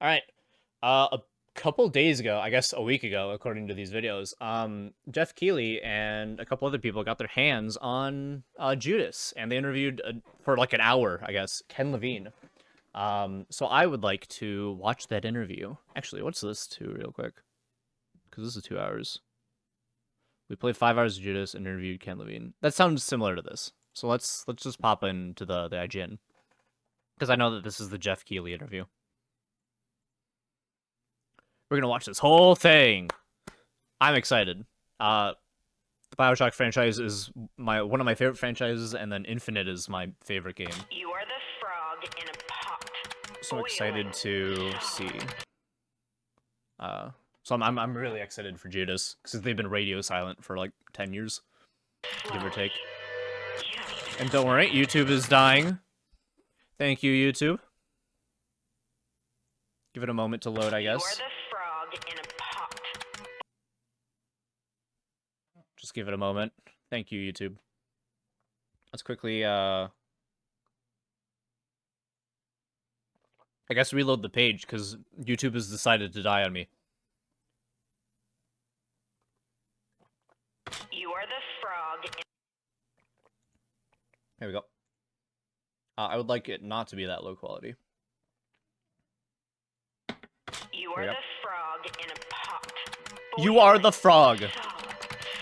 All right. A couple days ago, I guess a week ago, according to these videos, Geoff Keighley and a couple other people got their hands on Judas, and they interviewed for like an hour, I guess, Ken Levine. So I would like to watch that interview. Actually, what's this to real quick? Because this is 2 hours. We played 5 hours of Judas and interviewed Ken Levine. That sounds similar to this. So let's just pop into the IGN, because I know that this is the Geoff Keighley interview. We're gonna watch this whole thing. I'm excited. The BioShock franchise is one of my favorite franchises, and then Infinite is my favorite game. You are the frog in a pot. So excited to see. So I'm really excited for Judas, because they've been radio silent for like 10 years, give or take. And don't worry, YouTube is dying. Thank you, YouTube. Give it a moment to load, I guess. You are the frog in a pot. Just give it a moment. Thank you, YouTube. Let's quickly, I guess reload the page, because YouTube has decided to die on me. You are the frog in... There we go. I would like it not to be that low quality. You are the frog in a pot. You are the frog!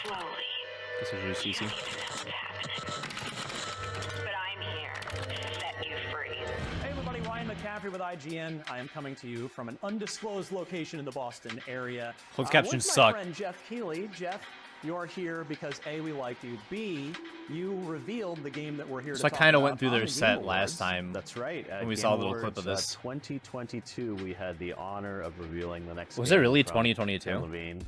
Slowly. This is just easy. But I'm here to set you free. Hey everybody, Ryan McCaffrey with IGN. I am coming to you from an undisclosed location in the Boston area. Closed captions with suck. my friend Geoff Keighley. Jeff, you're here because A, we like you. B, you revealed the game that we're here to So I talk kind of about went through on their the set Game last Awards. time. That's right. When we Game saw a little Awards, clip of this. 2022, we had the honor of revealing the next. Was it game really from 2022? Ken Levine,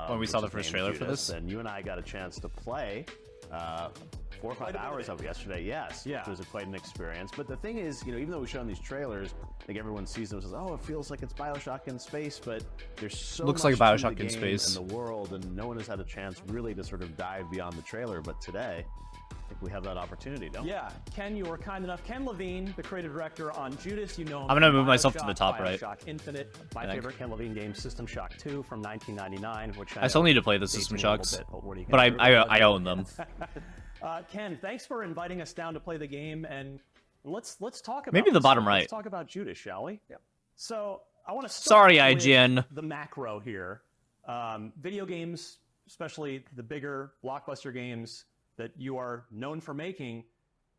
When we saw the which is first named trailer for Judas, this? and you and I got a chance to play 4 or 5 hours of it yesterday. Yes, Yeah. it was quite an experience. But the thing is, even though we've shown these trailers, like everyone sees them and says, "Oh, it feels like it's BioShock in space," but there's so Looks much like to BioShock the in game space. and the world, and no one has had a chance really to sort of dive beyond the trailer. But today, I think we have that opportunity, don't we? Yeah, Ken, you were kind enough. Ken Levine, the creative director on Judas, you know him I'm gonna from move myself to the BioShock, top right. BioShock Infinite, my I think. favorite Ken Levine game, System Shock 2 from 1999, which I still know need to play the dates System me a little Shocks, bit, what are you but gonna do? I own them. Ken, thanks for inviting us down to play the game, and let's talk about Maybe the this. bottom right. Let's talk about Judas, shall we? Yeah. So I want to start Sorry, with IGN. the macro here. Video games, especially the bigger blockbuster games that you are known for making,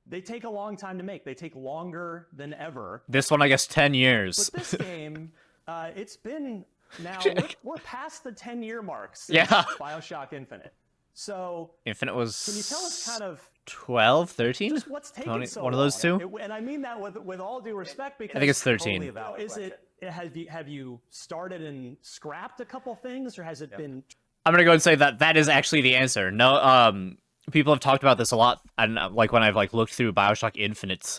they take a long time to make. They take longer than ever. This one, I guess, 10 years. But this game, it's been now we're past the 10-year mark since Yeah. BioShock Infinite. So Infinite was can you tell us kind of 12, 13? just what's taking so one of those long? two? And I mean that with all due respect, because I think it's 13. Totally is it? Have you started and scrapped a couple things, or has it been? I'm gonna go and say that is actually the answer. No, people have talked about this a lot, and like when I've like looked through BioShock Infinite's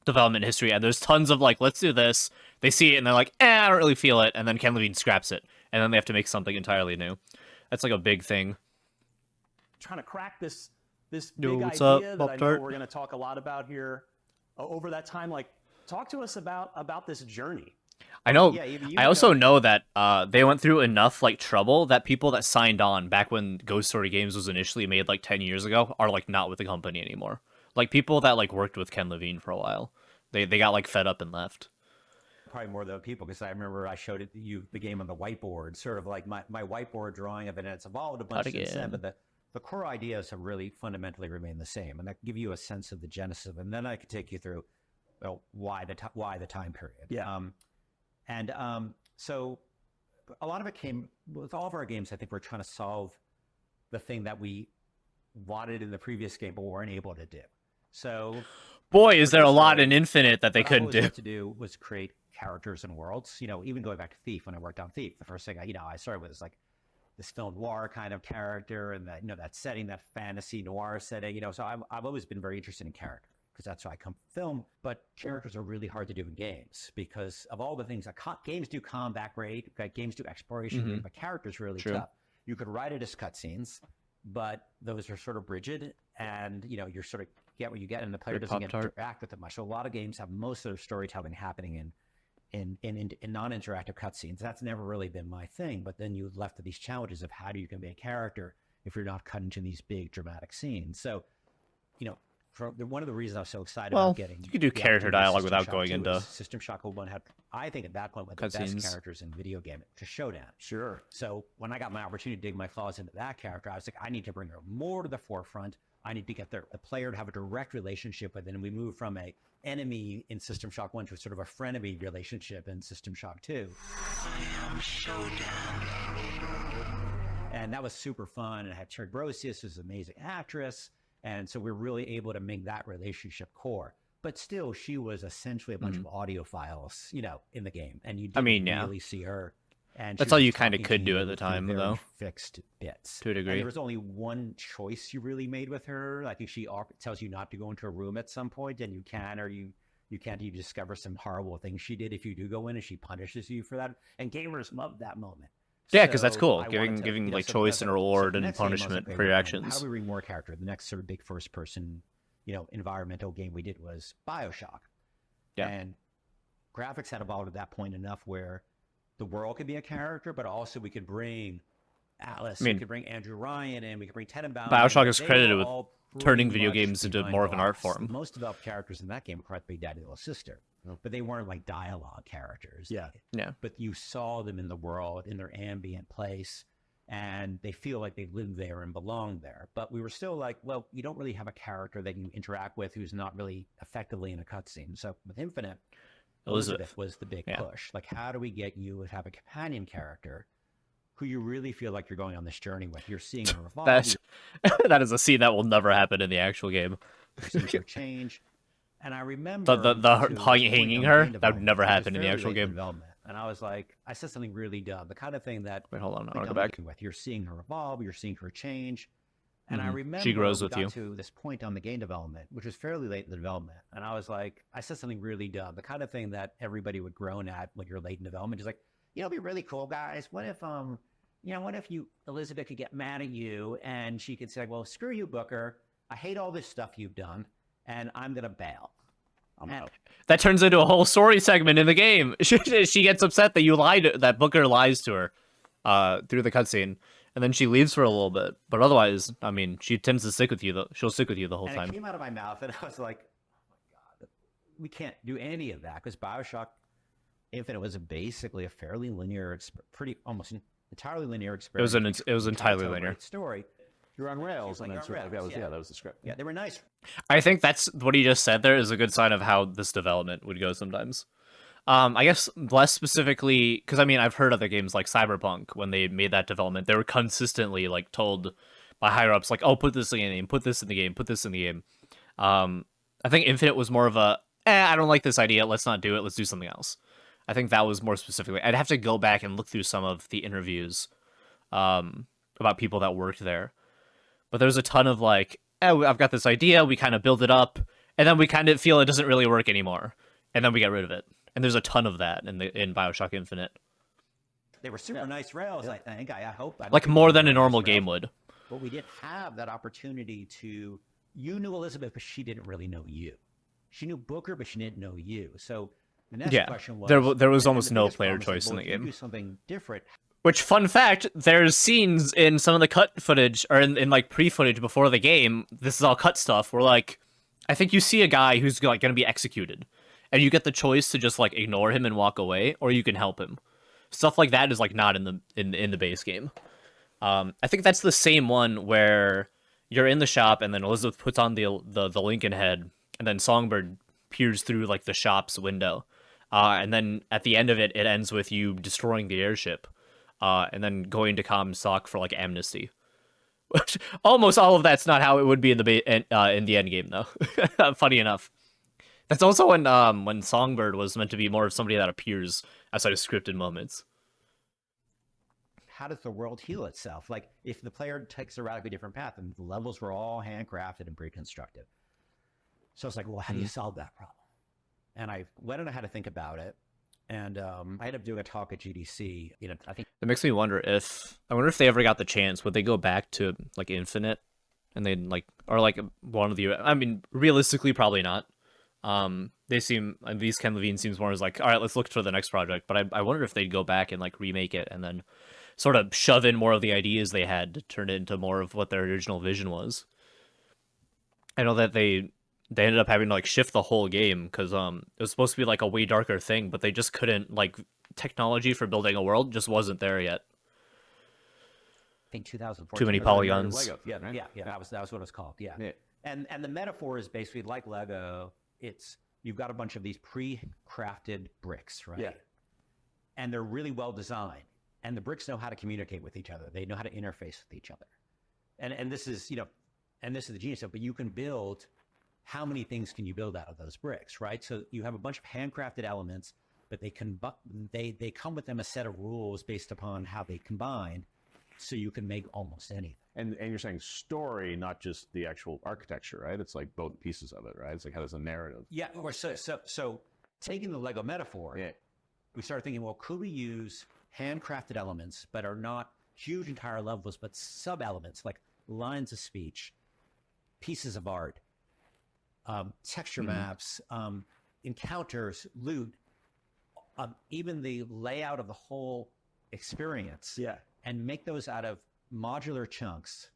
development history, and there's tons of like, let's do this. They see it and they're like, I don't really feel it, and then Ken Levine scraps it, and then they have to make something entirely new. That's like a big thing. Trying to crack this big Yo, what's idea up, that I know Pop-Tart? we're going to talk a lot about here over that time. Like, talk to us about this journey. I know. Yeah, you I also know that they went through enough like trouble that people that signed on back when Ghost Story Games was initially made like 10 years ago are like not with the company anymore. Like people that like worked with Ken Levine for a while, they got like fed up and left. Probably more than people, because I remember I showed you the game on the whiteboard, sort of like my whiteboard drawing of it, and it's evolved a bunch since then, but the core ideas have really fundamentally remained the same, and that can give you a sense of the genesis of it. And then I could take you through, well, why the time period. Yeah. So a lot of it came with all of our games. I think we're trying to solve the thing that we wanted in the previous game but weren't able to do. So Boy, is there a lot in Infinite that they what I couldn't always do. wanted to do was create characters and worlds. Even going back to Thief, when I worked on Thief, the first thing I started with is like this film noir kind of character, and that that setting, that fantasy noir setting. So I've always been very interested in character, because that's why I come from film. But characters are really hard to do in games because of all the things that games do. Combat great, games do exploration great, but characters really True. tough. You could write it as cutscenes, but those are sort of rigid, and you're sort of get what you get, and the player Big doesn't get to Pop-Tart. interact with it much. So a lot of games have most of their storytelling happening in in non-interactive cutscenes. That's never really been my thing. But then you're left with these challenges of how do you convey a character if you're not cut into these big dramatic scenes. So, one of the reasons I was so excited Well, about getting you could do the character opportunity dialogue System without Shock going 2 into is System Shock 1 had, I think at that point, one of the best cutscenes. characters in video game to Showdown. Sure. So when I got my opportunity to dig my claws into that character, I was like, I need to bring her more to the forefront. I need to get the player to have a direct relationship with it. And we moved from a enemy in System Shock 1 to sort of a frenemy relationship in System Shock 2. I am Showdown. And that was super fun. And I had Terry Brosius, who's an amazing actress. And so we were really able to make that relationship core. But still, she was essentially a bunch of audio files, in the game. And you didn't really see her. And That's she all was you kinda talking could to do you at the through time, very though. Fixed bits. To a degree. And there was only one choice you really made with her. I think she tells you not to go into a room at some point, and you can, or you can't. You discover some horrible things she did if you do go in, and she punishes you for that. And gamers love that moment. Yeah, because that's cool. I wanted to, Giving like so choice that's and so reward the and next game I was punishment like, for your How actions. do we bring more character? The next sort of big first person, environmental game we did was BioShock. Yeah. And graphics had evolved at that point enough where the world could be a character, but also we could bring Atlas, we could bring Andrew Ryan, and we could bring Tenenbaum. BioShock is They credited were with all turning pretty video much games into behind more of an art glass. form. The most developed characters in that game were Big Daddy Little Sister, but they weren't like dialogue characters. Yeah. Yeah. But you saw them in the world, in their ambient place, and they feel like they live there and belong there. But we were still like, well, you don't really have a character that you interact with who's not really effectively in a cutscene. So with Infinite, Elizabeth was the big push. Like, how do we get you to have a companion character who you really feel like you're going on this journey with? You're seeing her evolve. That is a scene that will never happen in the actual game. You're seeing her change. And I remember the hanging her, that would never happen in the actual game. And I was like, I said something really dumb. The kind of thing that Wait, hold on, I want to I'm go back. looking with. You're seeing her evolve. You're seeing her change. And I remember She grows we with got you. to this point on the game development, which was fairly late in the development. And I was like, I said something really dumb. The kind of thing that everybody would groan at when you're late in development. Just like, it'd be really cool, guys. What if, what if Elizabeth could get mad at you and she could say, well, screw you, Booker. I hate all this stuff you've done, and I'm going to bail. I'm out. That turns into a whole story segment in the game. She gets upset that that Booker lies to her through the cutscene, and then she leaves for a little bit. But otherwise, I mean, she tends to stick with you. She'll stick with you the whole time. It came out of my mouth, and I was like, oh my God, we can't do any of that, because BioShock Infinite was basically a fairly linear, almost entirely linear experience. It was entirely linear. Story. You're on rails, and Like that's on right. rails, That was the script. Yeah, they were nice. I think that's what he just said there is a good sign of how this development would go sometimes. I guess less specifically, because I mean, I've heard other games like Cyberpunk, when they made that development, they were consistently like told by higher ups, like, oh, put this in the game, put this in the game, put this in the game. I think Infinite was more of a, I don't like this idea, let's not do it, let's do something else. I think that was more specifically. I'd have to go back and look through some of the interviews about people that worked there. But there's a ton of like, oh, I've got this idea, we kind of build it up, and then we kind of feel it doesn't really work anymore, and then we get rid of it. And there's a ton of that in BioShock Infinite. They were super nice rails, I think. I hope. Like more than a normal game would. But we didn't have that opportunity to... You knew Elizabeth, but she didn't really know you. She knew Booker, but she didn't know you. So the next question was... There was almost no player choice in the game. Do something different. Which, fun fact, there's scenes in some of the cut footage, or in like pre-footage before the game, this is all cut stuff, where like, I think you see a guy who's like going to be executed, and you get the choice to just like ignore him and walk away, or you can help him. Stuff like that is like not in the base game. I think that's the same one where you're in the shop, and then Elizabeth puts on the Lincoln head, and then Songbird peers through like the shop's window, and then at the end of it, it ends with you destroying the airship. And then going to Comstock for like amnesty. Almost all of that's not how it would be in the end game, though. Funny enough, that's also when Songbird was meant to be more of somebody that appears outside of scripted moments. How does the world heal itself? Like, if the player takes a radically different path, and the levels were all handcrafted and pre-constructed. So it's like, well, how do you solve that problem? And I went and I had to think about it. And I ended up doing a talk at GDC. I think It makes me wonder if they ever got the chance, would they go back to like Infinite, and they'd like, or like one of the, I mean, realistically, probably not. These Ken Levine seems more as like, all right, let's look for the next project. But I wonder if they'd go back and like remake it and then sort of shove in more of the ideas they had to turn it into more of what their original vision was. I know that they ended up having to like shift the whole game because it was supposed to be like a way darker thing, but they just couldn't, like, technology for building a world just wasn't there yet. I think 2014. Too many polygons. Lego, Yeah, right? yeah. That was what it was called. Yeah. Yeah. And the metaphor is basically like Lego. It's you've got a bunch of these pre-crafted bricks, right? Yeah. And they're really well designed. And the bricks know how to communicate with each other. They know how to interface with each other. And this is, and this is the genius of it, but you can build, how many things can you build out of those bricks, right? So you have a bunch of handcrafted elements, but they come with them a set of rules based upon how they combine, so you can make almost anything. And you're saying story, not just the actual architecture, right? It's like both pieces of it, right? It's like how there's a narrative. Yeah, or so taking the Lego metaphor, Yeah. we started thinking, well, could we use handcrafted elements, but are not huge entire levels, but sub-elements like lines of speech, pieces of art, texture maps, encounters, loot, even the layout of the whole experience, Yeah. and make those out of modular chunks,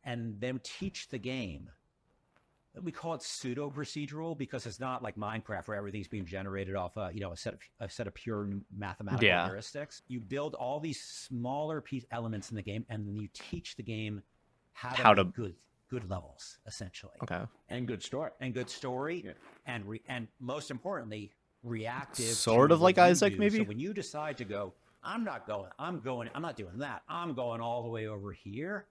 and then teach the game. We call it pseudo procedural because it's not like Minecraft where everything's being generated off a set of pure mathematical heuristics. You build all these smaller piece elements in the game, and then you teach the game how to make good levels, essentially. Okay. And good story. And good story, Yeah. and most importantly, reactive. Sort to of like what you Isaac, do. maybe? So when you decide to go, I'm not doing that. I'm going all the way over here.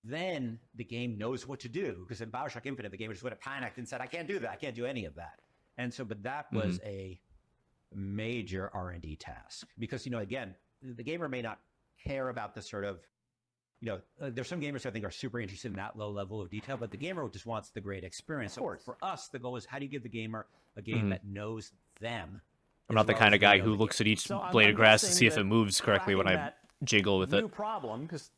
Then the game knows what to do, because in BioShock Infinite, the game just would have panicked and said, I can't do that. I can't do any of that. And so, but that was a major R&D task, because, again, the gamer may not care about the sort of, there's some gamers who I think are super interested in that low level of detail, but the gamer just wants the great experience. So for us, the goal is, how do you give the gamer a game that knows them? I'm not the kind of guy who looks at each So I'm blade of grass to guessing see if that it moves correctly when cracking I that jiggle with it. new problem, because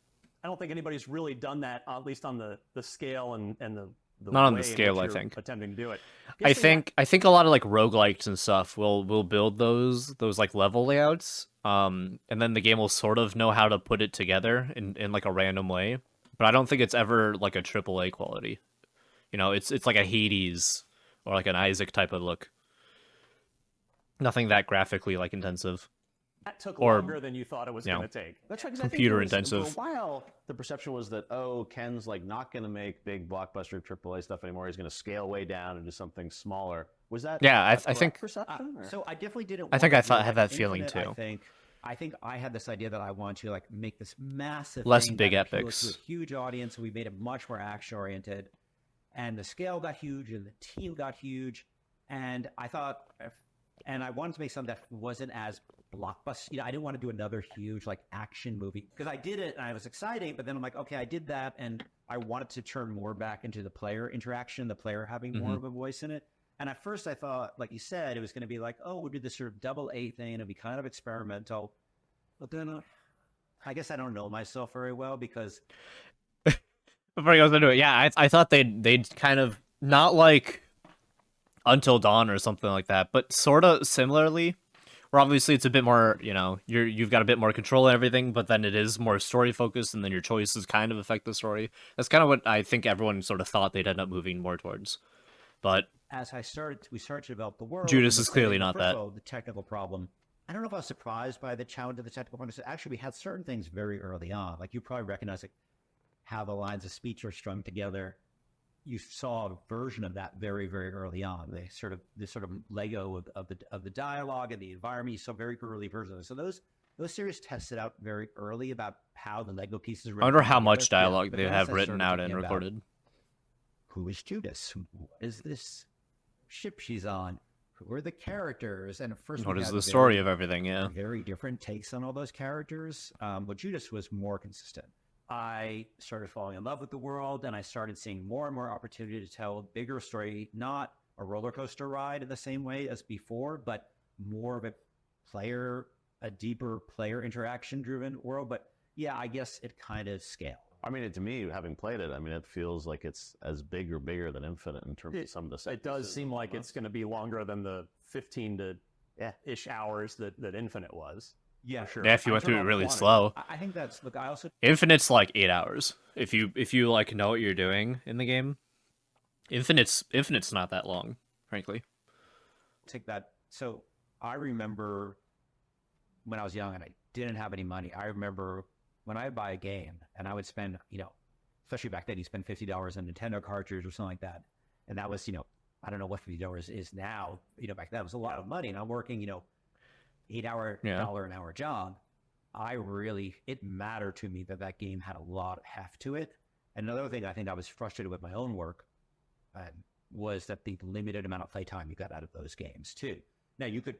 I don't think anybody's really done that, at least on the scale and the Not on way the in scale, which I you're think. attempting to do it. I think a lot of like roguelikes and stuff will build those like level layouts, and then the game will sort of know how to put it together in like a random way. But I don't think it's ever like a AAA quality. It's like a Hades or like an Isaac type of look. Nothing that graphically like intensive. that took or, longer than you thought it was you know, going to take. That's right. 'Cause computer I think intensive. For a while, the perception was that, Ken's like not going to make big blockbuster AAA stuff anymore. He's going to scale way down into something smaller. Was that? Yeah, I a correct think- perception. Or? So I definitely didn't. I think want I to do had like that feeling Infinite, too. I think I had this idea that I want to like make this massive, Less thing big that appealed epics. to a huge audience. We made it much more action oriented, and the scale got huge, and the team got huge, and I thought, and I wanted to make something that wasn't as blockbuster. I didn't want to do another huge like action movie, because I did it and I was exciting, but then I'm like, okay, I did that, and I wanted to turn more back into the player interaction, the player having more of a voice in it. And at first I thought, like you said, it was going to be like, we'll do this sort of double A thing, and it'll be kind of experimental. But then I guess I don't know myself very well, because Before he goes into it, yeah, I thought they'd kind of not like Until Dawn or something like that, but sort of similarly, where obviously it's a bit more, you've got a bit more control and everything, but then it is more story focused, and then your choices kind of affect the story. That's kind of what I think everyone sort of thought they'd end up moving more towards. But as we started to develop the world, Judas and the is clearly setting, not first of that. all, the technical problem. I don't know if I was surprised by the challenge of the technical problem. Actually, we had certain things very early on. Like, you probably recognize like how the lines of speech are strung together. You saw a version of that very, very early on. This sort of Lego of the dialogue and the environment. You saw very early versions of it. So those series tested out very early about how the Lego pieces are. I wonder how much together. dialogue But they then have as I written started out thinking and about, recorded. who is Judas? What is this ship she's on? Who are the characters? And at first, What we is had the story very, of everything? Yeah. very different takes on all those characters. But Judas was more consistent. I started falling in love with the world, and I started seeing more and more opportunity to tell a bigger story, not a roller coaster ride in the same way as before, but more of a deeper player interaction driven world. But yeah, I guess it kind of scaled. I mean, to me, having played it, I mean, it feels like it's as big or bigger than Infinite in terms of some of the set It does pieces seem and like whatnot. it's going to be longer than the 15 to ish hours that Infinite was. Yeah, For sure. Yeah, if you I'm went through talking it about really quantity. slow. I think that's look. I also Infinite's like 8 hours. If you like know what you're doing in the game. Infinite's not that long, frankly. take that. So I remember when I was young and I didn't have any money. I remember when I would buy a game and I would spend, especially back then, you spend $50 on Nintendo cartridge or something like that, and that was, I don't know what $50 is now. Back then it was a lot of money, and I'm working, 8-hour dollar an hour job. It mattered to me that game had a lot of heft to it. Another thing I think I was frustrated with my own work was that the limited amount of playtime you got out of those games too. Now you could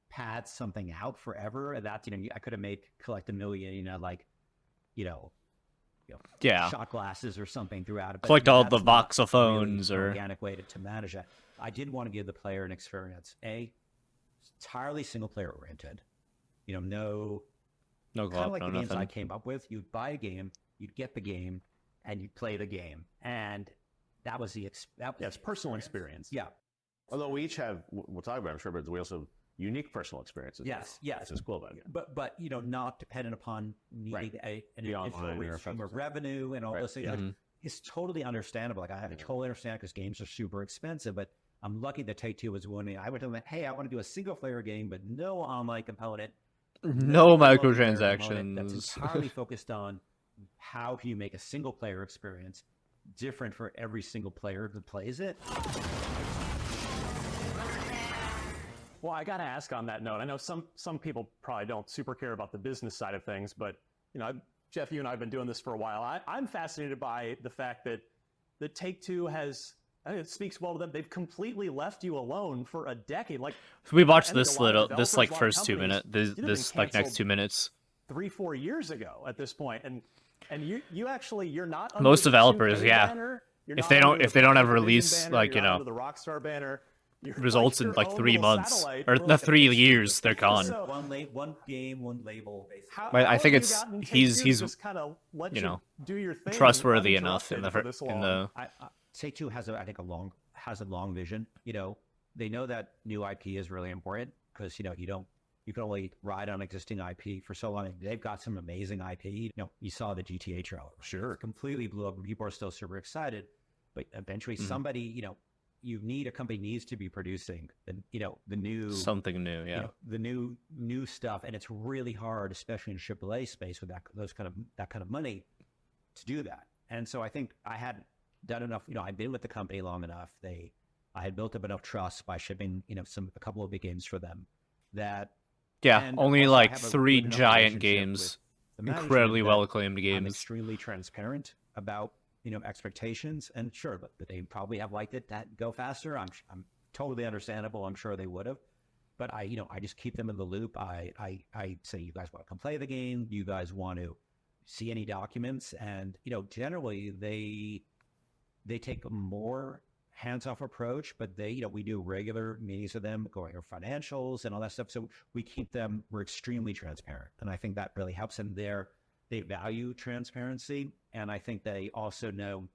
pad something out forever, and that's I could have made collect 1 million, shot glasses or something throughout it. But, Collect all the that's not voxophones really an or organic way to manage that. I did want to give the player an experience. Entirely single player oriented. no Kind glove, of like no the games nothing. I came up with. You'd buy a game, you'd get the game, and you'd play the game, and that was the it's personal experience. Yeah. Although we each have, we'll talk about it, I'm sure, but we also have unique personal experiences. Yes. This is cool about it. But not dependent upon needing an Beyond additional linear stream of effects. revenue and all those things. Yeah. Like, it's totally understandable. Like I totally understand because games are super expensive, but I'm lucky that Take-Two was willing. I would tell them, hey, I want to do a single player game, but no online component. No multiplayer component that's microtransactions. entirely focused on how can you make a single player experience different for every single player that plays it. Well, I got to ask on that note. I know some people probably don't super care about the business side of things, but Geoff, you and I have been doing this for a while. I'm fascinated by the fact that Take-Two has. I think it speaks well to them. They've completely left you alone for a decade. Like We watched I think this a lot of this developers, like a lot of first 2 companies, minutes, you'd have this been like next canceled 2 minutes. 3-4 years ago at this point, and you actually you're not under Most the developers, Shinkai yeah. banner, you're if not they under don't the have Activision release banner, like you're not under the Rockstar banner. You're results in your like own 3 little months satellite or for the like a 3 big years, studio. they're gone. So, one game, one label, basically. But I how think have you it's gotten he's Take-Two to just kind of let you know, do your thing trustworthy enough in uninterrupted for this long? the Take-Two has a long vision. They know that new IP is really important because you can only ride on existing IP for so long. They've got some amazing IP. You saw the GTA trailer. Sure. It completely blew up. People are still super excited, but eventually somebody, a company needs to be producing the new something new, yeah. the new stuff, and it's really hard, especially in AAA space with that kind of money, to do that. And so I think I had done enough. I'd been with the company long enough. I had built up enough trust by shipping a couple of big games for them that. Yeah, And only also I like have a 3 good enough giant relationship games, with the management incredibly that well acclaimed I'm games. extremely transparent about expectations, and sure, but they probably have liked it that go faster. I'm totally understandable. I'm sure they would have, but I just keep them in the loop. I say, you guys want to come play the game? You guys want to see any documents? And generally they take a more hands-off approach, but we do regular meetings with them, going over financials and all that stuff. So we're extremely transparent, and I think that really helps. And they value transparency, and I think they also know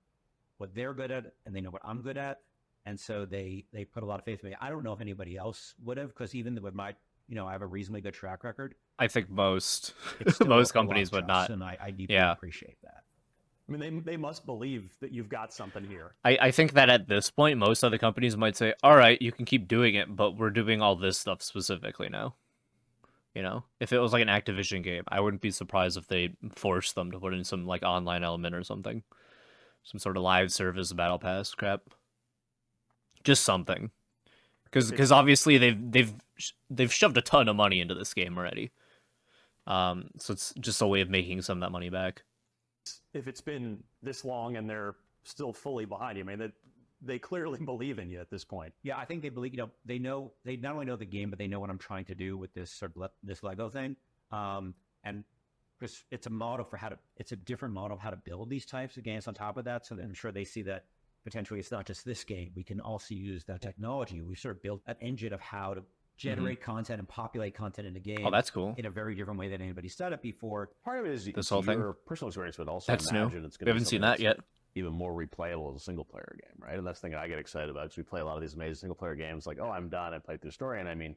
what they're good at, and they know what I'm good at, and so they put a lot of faith in me. I don't know if anybody else would have, because even with my I have a reasonably good track record. I think most It's still most a lot companies of would trust, not. and I deeply Yeah. appreciate that. I mean, they must believe that you've got something here. I think that at this point, most other companies might say, all right, you can keep doing it, but we're doing all this stuff specifically now. If it was like an Activision game, I wouldn't be surprised if they forced them to put in some like online element or something. Some sort of live service battle pass crap. Just something. Because obviously they've shoved a ton of money into this game already. So it's just a way of making some of that money back. If it's been this long and they're still fully behind you, I mean, they clearly believe in you at this point. Yeah, I think they believe. They not only know the game, but they know what I'm trying to do with this this Lego thing. And because it's a different model of how to build these types of games on top of that. So I'm sure they see that potentially it's not just this game. We can also use that technology. We sort of built an engine of how to generate content and populate content in the game. Oh, that's cool. In a very different way than anybody's done it before. Part of it is This it's whole thing? your personal experience, but also That's new. imagine it's going We to haven't seen that yet. even more replayable as a single player game, right? And that's the thing I get excited about because we play a lot of these amazing single player games like, oh, I'm done, I played through the story. And I mean,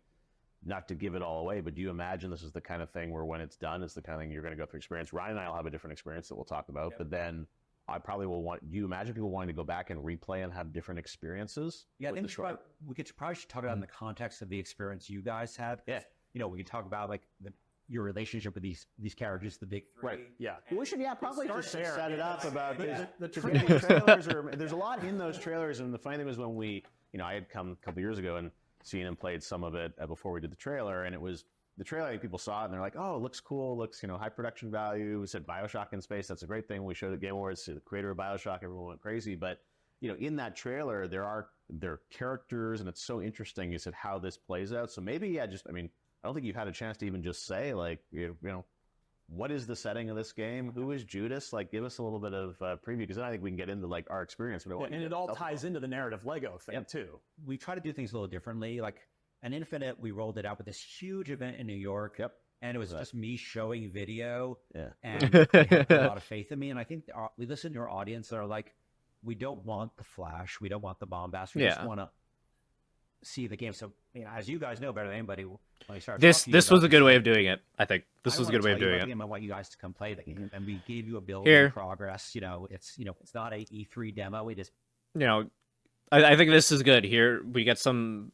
not to give it all away, but do you imagine this is the kind of thing where when it's done, it's the kind of thing you're going to go through experience? Ryan and I will have a different experience that we'll talk about, but then I probably will want, do you imagine people wanting to go back and replay and have different experiences? Yeah, I with think the story? we could probably should talk about it in the context of the experience you guys had. Yeah. You know, we could talk about like your relationship with these characters, the big three. Right. Yeah. We should, probably Start just there. set it up about The trailers there's a lot in those trailers, and the funny thing was when we, I had come a couple years ago and seen and played some of it before we did the trailer, and it was the trailer. Like, people saw it and they're like, "Oh, it looks cool. Looks, high production value." We said BioShock in space. That's a great thing. We showed at Game Awards to the creator of BioShock. Everyone went crazy, but in that trailer there are characters, and it's so interesting. You said how this plays out. So maybe, I don't think you've had a chance to even just say, like, what is the setting of this game? Who is Judas? Like, give us a little bit of preview, because then I think we can get into like our experience. But and it all ties into the narrative Lego thing too. We try to do things a little differently. Like an Infinite, we rolled it out with this huge event in New York. Yep. And it was just me showing video. Yeah. And they had a lot of faith in me. And I think we listened to our audience that are like, we don't want the flash. We don't want the bombast. We just want to see the game. So, as you guys know better than anybody, when we started This was a good way of doing it. I think this was a good way of doing it. I want you guys to come play the game, and we gave you a build in progress. It's not a E3 demo. We just I think this is good. Here we get some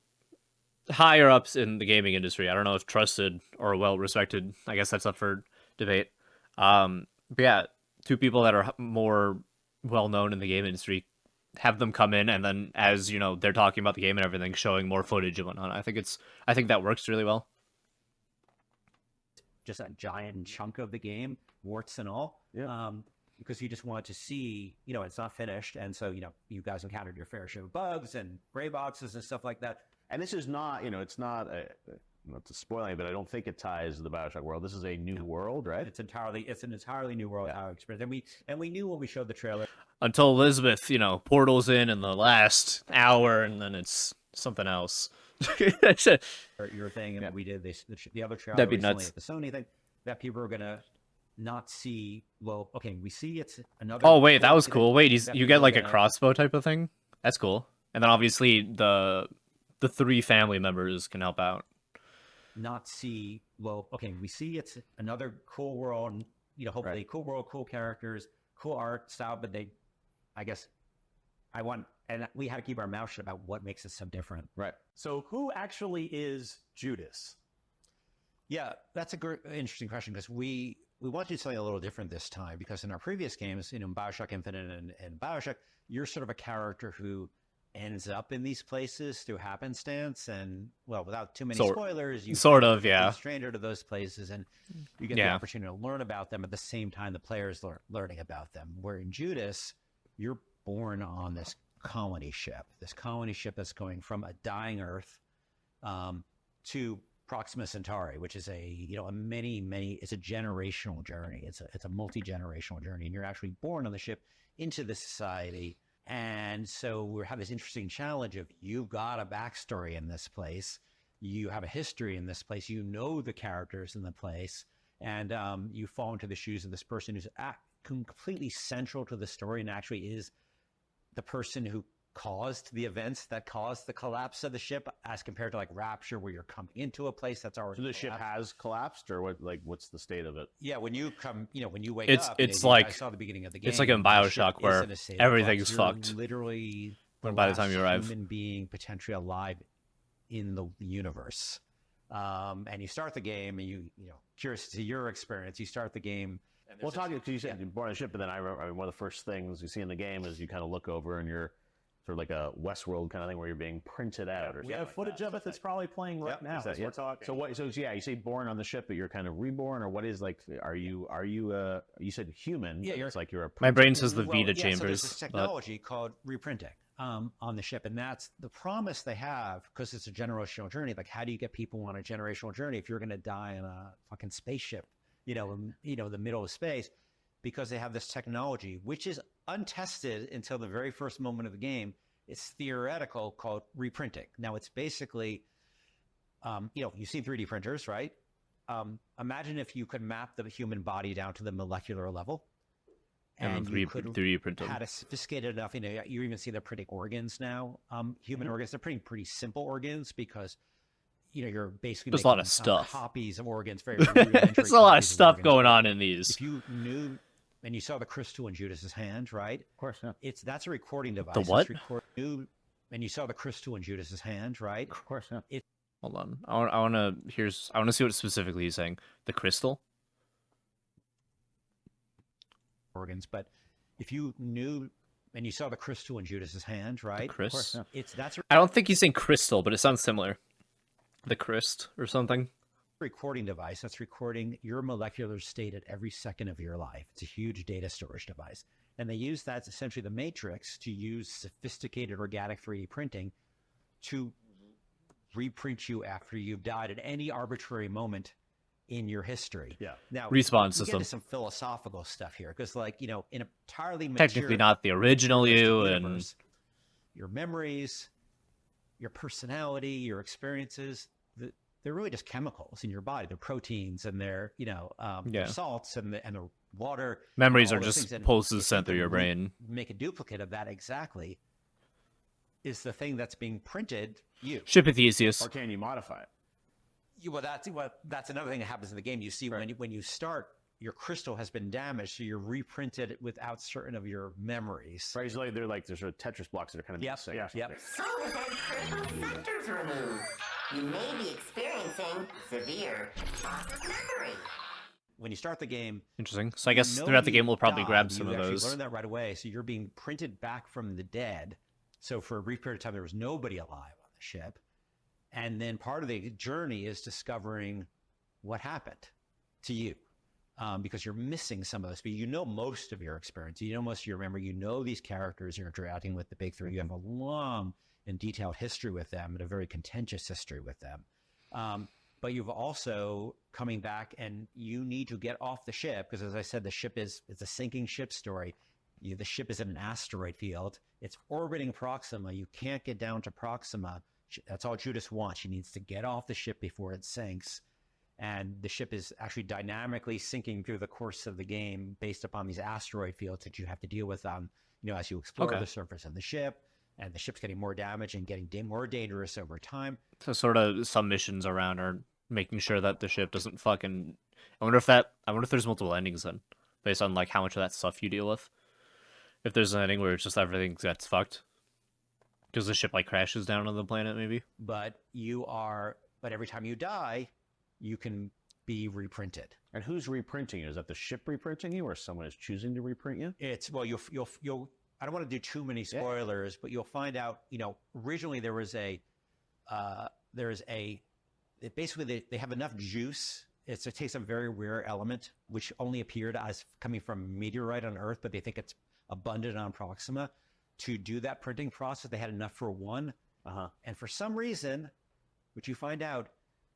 higher ups in the gaming industry. I don't know if trusted or well respected. I guess that's up for debate. But yeah, two people that are more well known in the game industry, have them come in, and then as they're talking about the game and everything, showing more footage and whatnot. I think that works really well. Just a giant chunk of the game, warts and all. Yeah. Because you just want to see, it's not finished, and so you guys encountered your fair share of bugs and gray boxes and stuff like that. And this is not, it's not not to spoil anything, but I don't think it ties to the BioShock world. This is a new world, right? It's an entirely new world. How experience, and we knew when we showed the trailer. Until Elizabeth, portals in the last hour, and then it's something else. Your thing, and we did this. The other trailer That'd be recently nuts. at the Sony thing that people are gonna not see. Well, okay, we see it's another. Oh wait, that was cool. Wait, you get like a gonna- crossbow type of thing. That's cool. And then obviously the three family members can help out. Not see. Well, okay, we see it's another cool world. And, hopefully cool world, cool characters, cool art style. But we had to keep our mouth shut about what makes it so different. Right. So who actually is Judas? Yeah, that's interesting question, because we want to do something a little different this time, because in our previous games, BioShock Infinite and BioShock, you're sort of a character who ends up in these places through happenstance, and without too many spoilers, you a stranger to those places, and you get the opportunity to learn about them at the same time the players learning about them. Where in Judas, you're born on this colony ship that's going from a dying Earth to Proxima Centauri, which is it's a generational journey. It's a multi-generational journey, and you're actually born on the ship into the society. And so we have this interesting challenge of, you've got a backstory in this place, you have a history in this place, the characters in the place, and you fall into the shoes of this person who's completely central to the story, and actually is the person who caused the events that caused the collapse of the ship, as compared to like Rapture, where you're coming into a place that's already. So the ship has collapsed, or what? Like, what's the state of it? Yeah, when you come, when you wake up, it's like I saw the beginning of the game. It's like in BioShock where everything's fucked. Literally, by the time you arrive, human being potentially alive in the universe. And you start the game, and curious to your experience, you start the game. Well, talking because you said you're born on a ship, but then I remember, one of the first things you see in the game is you kind of look over and you're sort of like a Westworld kind of thing where you're being printed out. Or We have footage of it that's probably playing right now as we're talking. So you say born on the ship, but you're kind of reborn, or what is like? Are you you said human? Yeah, it's like you're a. My brain says the Vita So chambers. there's this technology called reprinting on the ship, and that's the promise they have, because it's a generational journey. Like, how do you get people on a generational journey if you're going to die in a fucking spaceship, in the middle of space? Because they have this technology, which is untested until the very first moment of the game. It's theoretical, called reprinting. Now, it's basically You see 3D printers, right? Imagine if you could map the human body down to the molecular level, And you could 3D print them. had a sophisticated enough. You even see they're printing organs now. Human organs. They're printing pretty simple organs because you're basically There's a making lot of stuff. copies of organs. Very rudimentary There's a lot of copies stuff organs. going on in these. If you knew, and you saw the crystal in Judas's hand, right? Of course, yeah. That's a recording device. The what? And you saw the crystal in Judas's hand, right? Of course, yeah. Hold on. I want to see what specifically he's saying. The crystal? Organs, but if you knew and you saw the crystal in Judas's hand, right? Chris? Of course, yeah. That's a I don't think he's saying crystal, but it sounds similar. The Christ or something. recording device that's recording your molecular state at every second of your life. It's a huge data storage device. And they use that's essentially the matrix to use sophisticated organic 3D printing to reprint you after you've died at any arbitrary moment in your history. Yeah. Now, Respawn we system. get into some philosophical stuff here because, in an entirely Technically material- not the original you, and universe, your memories, your personality, your experiences, they're really just chemicals in your body. They're proteins and they're, they're salts and the water. memories all are those just things. And pulses if you sent through can your brain. Make a duplicate of that exactly is the thing that's being printed you. Ship Theseus. Or can you modify it? Well, that's another thing that happens in the game. You see, when you start, your crystal has been damaged, so you're reprinted without certain of your memories. Right, so they're like there's sort of Tetris blocks that are kind of Yep. the same. Yep. So with those critical sectors removed, you may be experiencing severe loss of memory. When you start the game, Interesting. So I guess you know throughout the you game we'll probably died. grab some You of actually those. learn that right away. So you're being printed back from the dead. So for a brief period of time, there was nobody alive on the ship. And then part of the journey is discovering what happened to you. Because you're missing some of this, but you know most of your experience. You know most of your memory. You know these characters you're interacting with, the big three. You have a long and detailed history with them and a very contentious history with them. But you've also coming back and you need to get off the ship because, as I said, it's a sinking ship story. The ship is in an asteroid field. It's orbiting Proxima. You can't get down to Proxima. That's all Judas wants. She needs to get off the ship before it sinks. And the ship is actually dynamically sinking through the course of the game based upon these asteroid fields that you have to deal with as you explore the surface of the ship. And the ship's getting more damaged and getting more dangerous over time. So sort of some missions around are making sure that the ship doesn't fucking. I wonder if there's multiple endings then, based on like how much of that stuff you deal with. If there's an ending where it's just everything gets fucked, because the ship like crashes down on the planet, maybe. But every time you die, you can be reprinted. And who's reprinting you? Is that the ship reprinting you, or someone is choosing to reprint you? It's you'll. I don't want to do too many spoilers, but you'll find out. Originally there was basically they have enough juice. It takes a very rare element which only appeared as coming from a meteorite on Earth, but they think it's abundant on Proxima. To do that printing process, they had enough for one. And for some reason, which you find out,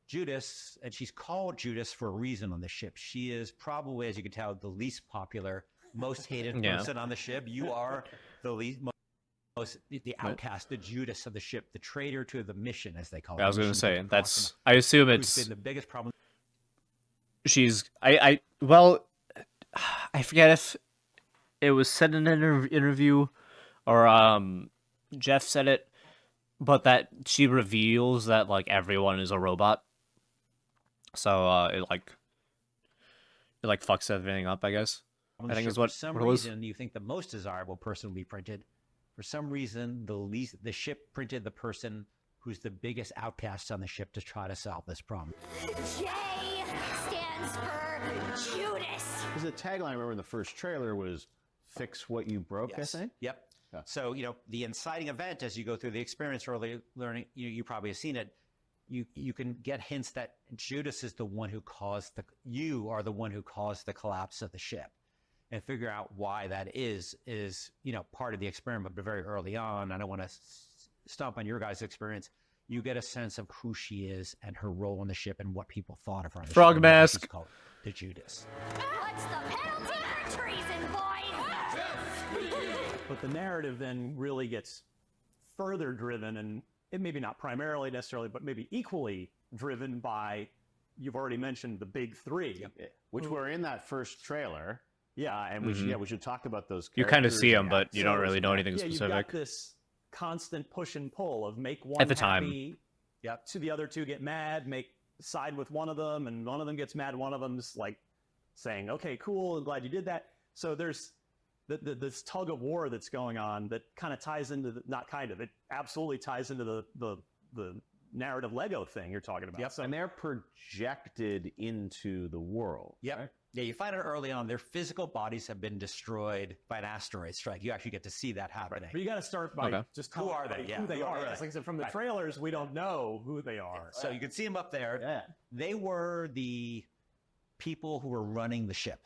Judas, and she's called Judas for a reason on the ship. She is probably, as you can tell, the least popular, most hated person on the ship. You are the the outcast, the Judas of the ship, the traitor to the mission, as they call it. I was going to say Proxima, I assume who's it's been the biggest problem. she's I forget if it was said in an interview or Geoff said it, but that she reveals that like everyone is a robot. So it fucks everything up, I guess. I think is what For some what it was. reason, you think the most desirable person will be printed. For some reason, the ship printed the person who's the biggest outcast on the ship to try to solve this problem. J stands for Judas. Because the tagline I remember in the first trailer was "Fix what you broke." Yes. I think. Yep. Yeah. So the inciting event as you go through the experience, early learning, you probably have seen it. You can get hints that Judas is the one who caused you are the one who caused the collapse of the ship, and figure out why that is part of the experiment. But very early on, I don't want to stomp on your guys' experience. You get a sense of who she is and her role on the ship and what people thought of her. On the Frog ship, and why mask. she's called the Judas. What's the penalty for treason, boys? But the narrative then really gets further driven, and it maybe not primarily necessarily, but maybe equally driven by, you've already mentioned the big three. Which were in that first trailer. Yeah. And we should talk about those You kind of characters see them, and but you don't actors really and know that. anything Yeah, you've specific. got this constant push and pull of make one At the time. happy, to the other two get mad, side with one of them, and one of them gets mad, one of them's like saying, okay, cool, I'm glad you did that. So there's this tug of war that's going on that kind of ties into it absolutely ties into the narrative Lego thing you're talking about. Yep. So, and they're projected into the world. Yep. Right? Yeah, you find it early on. Their physical bodies have been destroyed by an asteroid strike. You actually get to see that happening. But you got to start by just telling Who are they? everybody Yeah. who they Who are. are they? Like I said, from the trailers, we don't know who they are. So you can see them up there. Yeah. They were the people who were running the ship.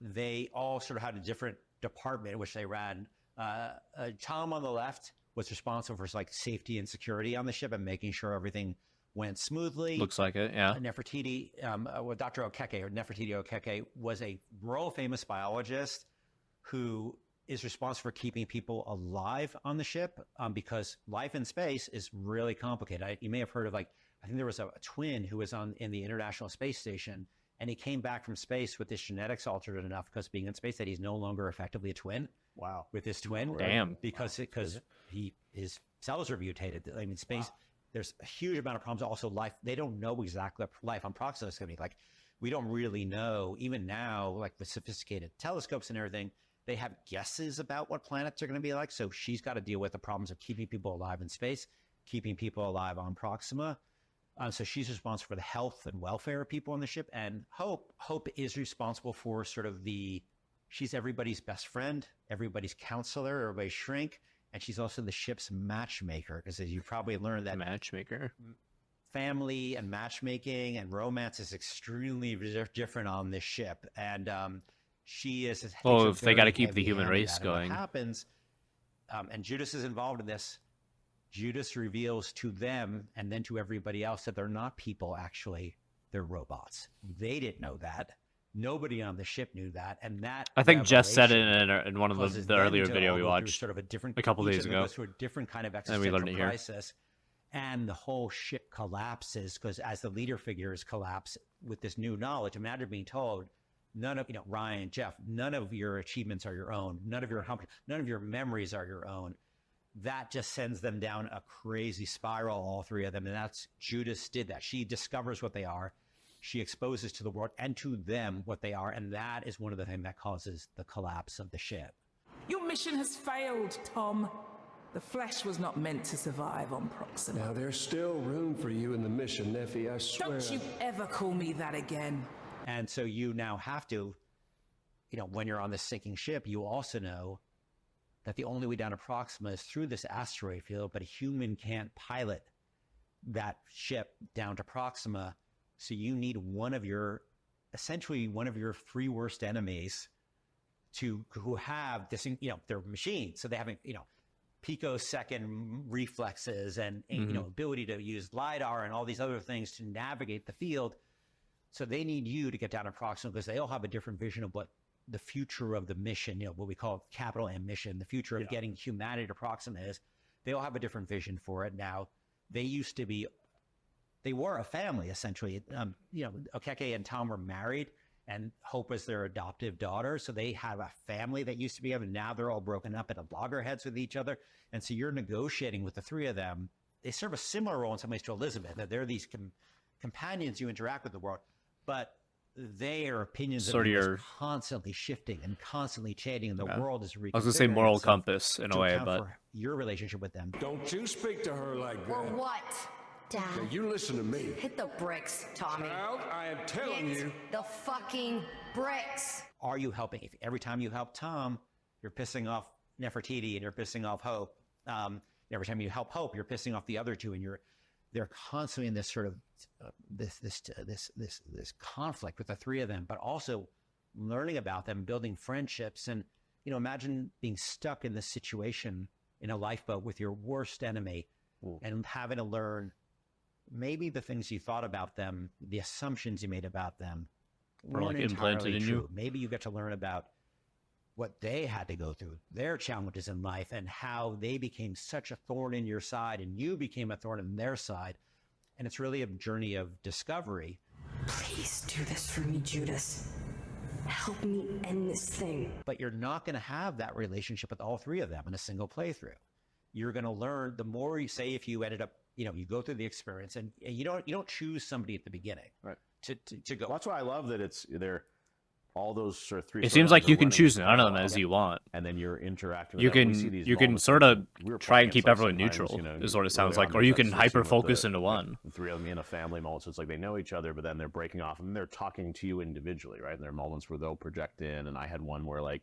They all sort of had a different department which they ran. Tom on the left was responsible for like safety and security on the ship and making sure everything went smoothly. Looks like it, yeah. Nefertiti, Dr. Okeke, or Nefertiti Okeke, was a world famous biologist who is responsible for keeping people alive on the ship because life in space is really complicated. You may have heard of I think there was a twin who was in the International Space Station, and he came back from space with his genetics altered enough because being in space that he's no longer effectively a twin. Wow. With his twin. Damn. Because his cells are mutated. I mean, space, there's a huge amount of problems. Also, life, they don't know exactly what life on Proxima is going to be like. We don't really know, even now, like with sophisticated telescopes and everything, they have guesses about what planets are going to be like. So she's got to deal with the problems of keeping people alive in space, keeping people alive on Proxima. So she's responsible for the health and welfare of people on the ship. And Hope is responsible for sort of she's everybody's best friend, everybody's counselor, everybody's shrink. And she's also the ship's matchmaker, because as you probably learned that Matchmaker. family and matchmaking and romance is extremely different on this ship. And she is. Well, takes a if they got to very keep the heavy human hand in race that. And what going. happens, and Judas is involved in this. Judas reveals to them and then to everybody else that they're not people, actually, they're robots. They didn't know that. Nobody on the ship knew that. And that I think Jess said it revelation in one of causes the them earlier to video all we go through watched sort of a different, a couple each days of them ago. goes through a different kind of we existential learned it here. crisis. And the whole ship collapses because as the leader figures collapse with this new knowledge, imagine being told, none of, Ryan, Geoff, none of your achievements are your own. None of your accomplishments, none of your memories are your own. That just sends them down a crazy spiral, all three of them. And that's Judas did that. She discovers what they are. She exposes to the world and to them what they are. And that is one of the things that causes the collapse of the ship. Your mission has failed, Tom. The flesh was not meant to survive on Proxima. Now, there's still room for you in the mission, Neffy, I swear. Don't you ever call me that again. And so you now have to, when you're on this sinking ship, you also know that the only way down to Proxima is through this asteroid field, but a human can't pilot that ship down to Proxima. So you need essentially one of your three worst enemies who have this, they're machines. So they have, picosecond reflexes and ability to use LiDAR and all these other things to navigate the field. So they need you to get down to Proxima because they all have a different vision of what the future of the mission, what we call capital M mission, the future of getting humanity to Proxima is. They all have a different vision for it now. They were a family, essentially. Okeke and Tom were married, and Hope was their adoptive daughter. So they have a family that used to be together. Now they're all broken up at loggerheads with each other. And so you're negotiating with the three of them. They serve a similar role in some ways to Elizabeth. That they're these companions you interact with the world, but their opinions Sort of are constantly shifting and constantly changing, and the world is reconfiguring. I was gonna say moral itself compass in a to way, account but for your relationship with them. Don't you speak to her like that. Or what, Dad? Now, you listen to me. Hit the bricks, Tommy. Child, I am telling Hit you. the fucking bricks. Are you helping? If every time you help Tom, you're pissing off Nefertiti and you're pissing off Hope. Every time you help Hope, you're pissing off the other two, and they're constantly in this sort of this conflict with the three of them, but also learning about them, building friendships, and imagine being stuck in this situation in a lifeboat with your worst enemy, and having to learn maybe the things you thought about them, the assumptions you made about them, Or, like, weren't implanted entirely in true. you. Maybe you get to learn about what they had to go through, their challenges in life, and how they became such a thorn in your side and you became a thorn in their side. And it's really a journey of discovery. Please do this for me, Judas. Help me end this thing. But you're not going to have that relationship with all three of them in a single playthrough. You're going to learn the more you say, if you ended up, you know, you go through the experience and you don't choose somebody at the beginning, right? To go. Well, that's why I love that they're all those sort of three. It seems like you can choose none of them as you want. And then you're interacting. You with them. We see can these you can moments sort where of we were try playing and keep stuff everyone sometimes, neutral, you know, is what it sounds early like, on, or you there's can that hyper scene with focus the- into one. The three of them in a family moment, so it's like they know each other, but then they're breaking off, and they're talking to you individually, right? And there are moments where they'll project in, and I had one where like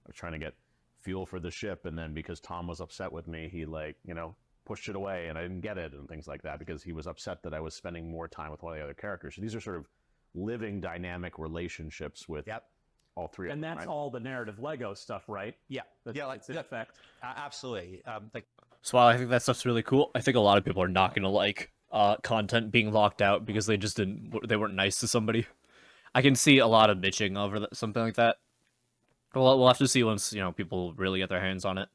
I was trying to get fuel for the ship, and then because Tom was upset with me, he like, you know, pushed it away, and I didn't get it, and things like that, because he was upset that I was spending more time with one of the other characters. So these are sort of living dynamic relationships with all three of And them, that's right? all the narrative Lego stuff, right? Yeah. That's, Like it's in effect. absolutely. Like, So while I think that stuff's really cool, I think a lot of people are not gonna like content being locked out because they just they weren't nice to somebody. I can see a lot of bitching over something like that. We'll have to see once, you know, people really get their hands on it.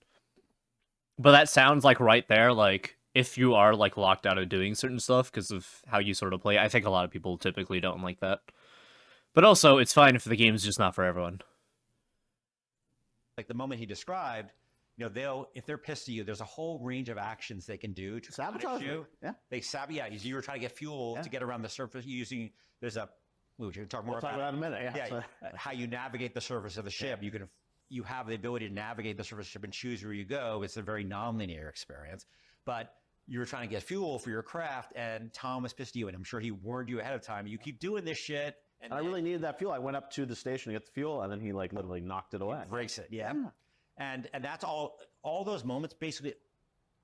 But that sounds like right there, like if you are like locked out of doing certain stuff because of how you sort of play, I think a lot of people typically don't like that. But also, it's fine if the game's just not for everyone. the moment he described, you know, if they're pissed at you, there's a whole range of actions they can do to Sabotage punish you. you. Yeah. They sabotage you. Were trying to get fuel to get around the surface using. There's a. We can talk more We'll talk about it in a minute. Yeah. how you navigate the surface of the ship. You have the ability to navigate the surface of the ship and choose where you go. It's a very non-linear experience, but you were trying to get fuel for your craft, and Tom was pissed at you, and I'm sure he warned you ahead of time. You keep doing this shit. And I really needed that fuel. I went up to the station to get the fuel, and then he like literally knocked it away. Breaks it, yeah. And that's all those moments basically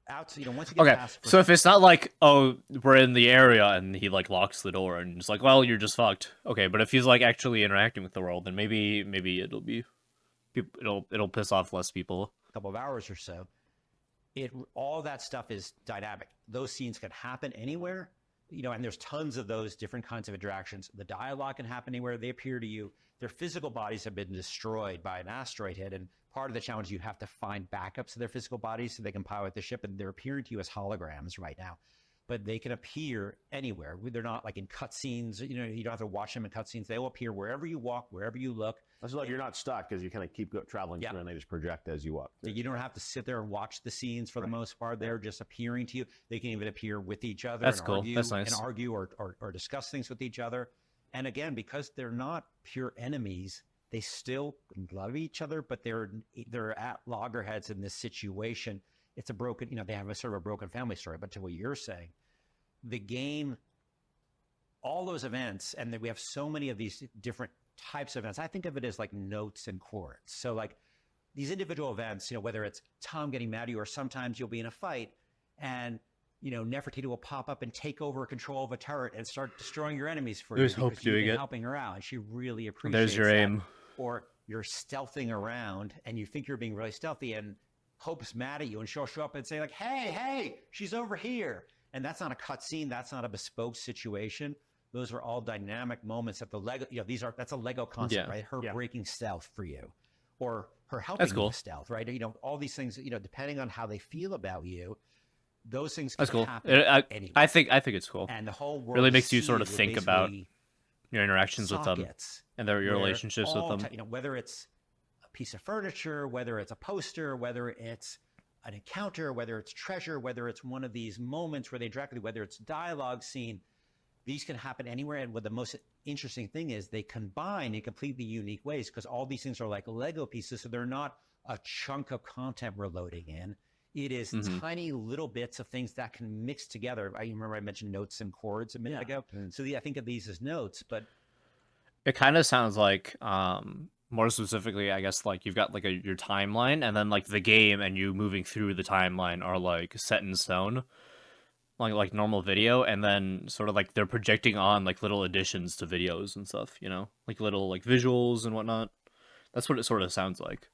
out. You know, once you get Okay, past. so if it's not like, oh, we're in the area and he like locks the door and it's like, well, you're just fucked. Okay, but if he's like actually interacting with the world, then maybe it'll piss off less people. A couple of hours or so, all that stuff is dynamic. Those scenes can happen anywhere. You know, and there's tons of those different kinds of interactions. The dialogue can happen anywhere. They appear to you. Their physical bodies have been destroyed by an asteroid hit, and part of the challenge, you have to find backups of their physical bodies so they can pilot the ship, and they're appearing to you as holograms right now. But they can appear anywhere. They're not like in cutscenes. You know, you don't have to watch them in cutscenes. They will appear wherever you walk, wherever you look. That's like you're not stuck because you kind of keep traveling through, and they just project as you walk. You don't have to sit there and watch the scenes for the most part. They're just appearing to you. They can even appear with each other. That's and cool. Argue, That's nice. And argue or discuss things with each other. And again, because they're not pure enemies, they still love each other, but they're at loggerheads in this situation. It's a broken, you know, they have a sort of a broken family story. But to what you're saying, the game, all those events, and then we have so many of these different types of events. I think of it as like notes and chords. So like these individual events, you know, whether it's Tom getting mad at you, or sometimes you'll be in a fight and, you know, Nefertiti will pop up and take over control of a turret and start destroying your enemies for There's you Hope because you've doing been it. helping her out, and she really appreciates There's your that. aim. Or you're stealthing around and you think you're being really stealthy, and Hope's mad at you, and she'll show up and say like, hey, she's over here. And that's not a cutscene. That's not a bespoke situation. Those are all dynamic moments that the Lego, you know, that's a Lego concept, right? Her breaking stealth for you, or her helping you with stealth, right? You know, all these things, you know, depending on how they feel about you, those things can happen anyway. I think it's cool. And the whole world really makes you see sort of with think about basically your interactions with them sockets and your where relationships with them. you know, whether it's a piece of furniture, whether it's a poster, whether it's an encounter, whether it's treasure, whether it's one of these moments where they directly, whether it's dialogue scene, these can happen anywhere. And what the most interesting thing is, they combine in completely unique ways, because all these things are like Lego pieces. So they're not a chunk of content we're loading in. It is tiny little bits of things that can mix together. I remember I mentioned notes and chords a minute ago. So I think of these as notes, but it kind of sounds like, more specifically, I guess, like you've got like your timeline, and then like the game and you moving through the timeline are like set in stone, like normal video, and then sort of like they're projecting on like little additions to videos and stuff, you know, like little like visuals and whatnot. That's what it sort of sounds like.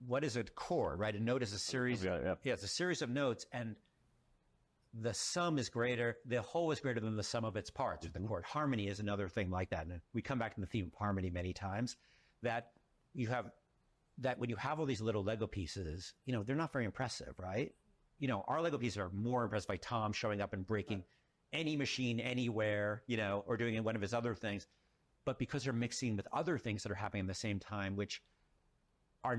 What is a core, right? A note is a series. It's a series of notes, and the sum is greater. The whole is greater than the sum of its parts. The chord harmony is another thing like that. And we come back to the theme of harmony many times. That when you have all these little Lego pieces, you know, they're not very impressive, right? you know, our Lego pieces are more impressed by Tom showing up and breaking any machine anywhere, you know, or doing one of his other things. But because they're mixing with other things that are happening at the same time, which are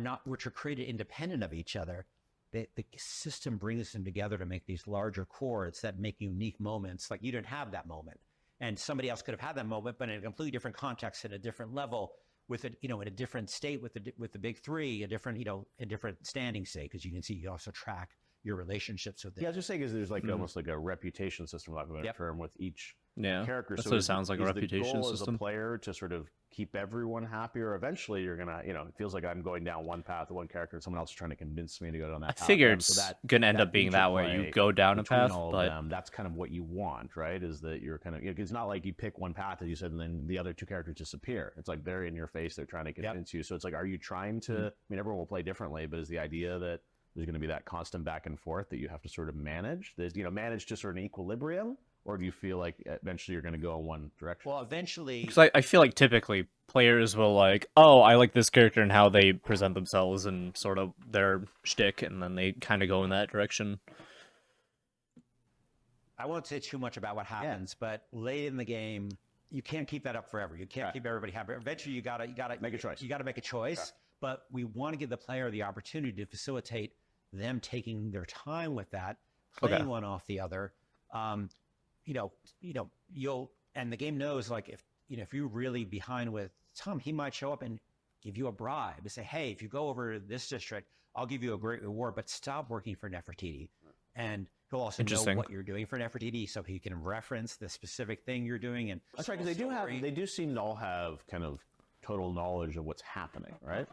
created independent of each other, the system brings them together to make these larger chords that make unique moments. Like you didn't have that moment, and somebody else could have had that moment, but in a completely different context, at a different level, with it, you know, in a different state with the big three, a different, you know, a different standing state, because you can see you also track your relationships with them. Yeah, I was just saying, is there's like almost like a reputation system, for lack of a better term, with each character. That's So what it sounds like, a is reputation the goal system. as a player to sort of keep everyone happy, or eventually you're gonna, you know, it feels like I'm going down one path with one character, and someone else is trying to convince me to go down that path. I figure So it's gonna end up being that way. You interplay go down a between path, all of but them, that's kind of what you want, right? Is that you're kind of, you know, it's not like you pick one path, as you said, and then the other two characters disappear. It's like they're in your face, they're trying to convince you. So it's like, are you trying to? I mean, everyone will play differently, but is the idea that there's going to be that constant back and forth that you have to sort of manage? There's, you know, manage to sort of an equilibrium, or do you feel like eventually you're going to go in one direction? Well, eventually, because I feel like typically players will like, oh, I like this character and how they present themselves and sort of their shtick, and then they kind of go in that direction. I won't say too much about what happens, but late in the game, you can't keep that up forever. You can't keep everybody happy. Eventually, you gotta make a choice. You gotta make a choice. But we want to give the player the opportunity to facilitate them taking their time with that, playing one off the other. And the game knows, like, if you're really behind with Tom, he might show up and give you a bribe and say, hey, if you go over this district, I'll give you a great reward, but stop working for Nefertiti. And he'll also know what you're doing for Nefertiti, so he can reference the specific thing you're doing. And that's right, because they do seem to all have kind of total knowledge of what's happening, right?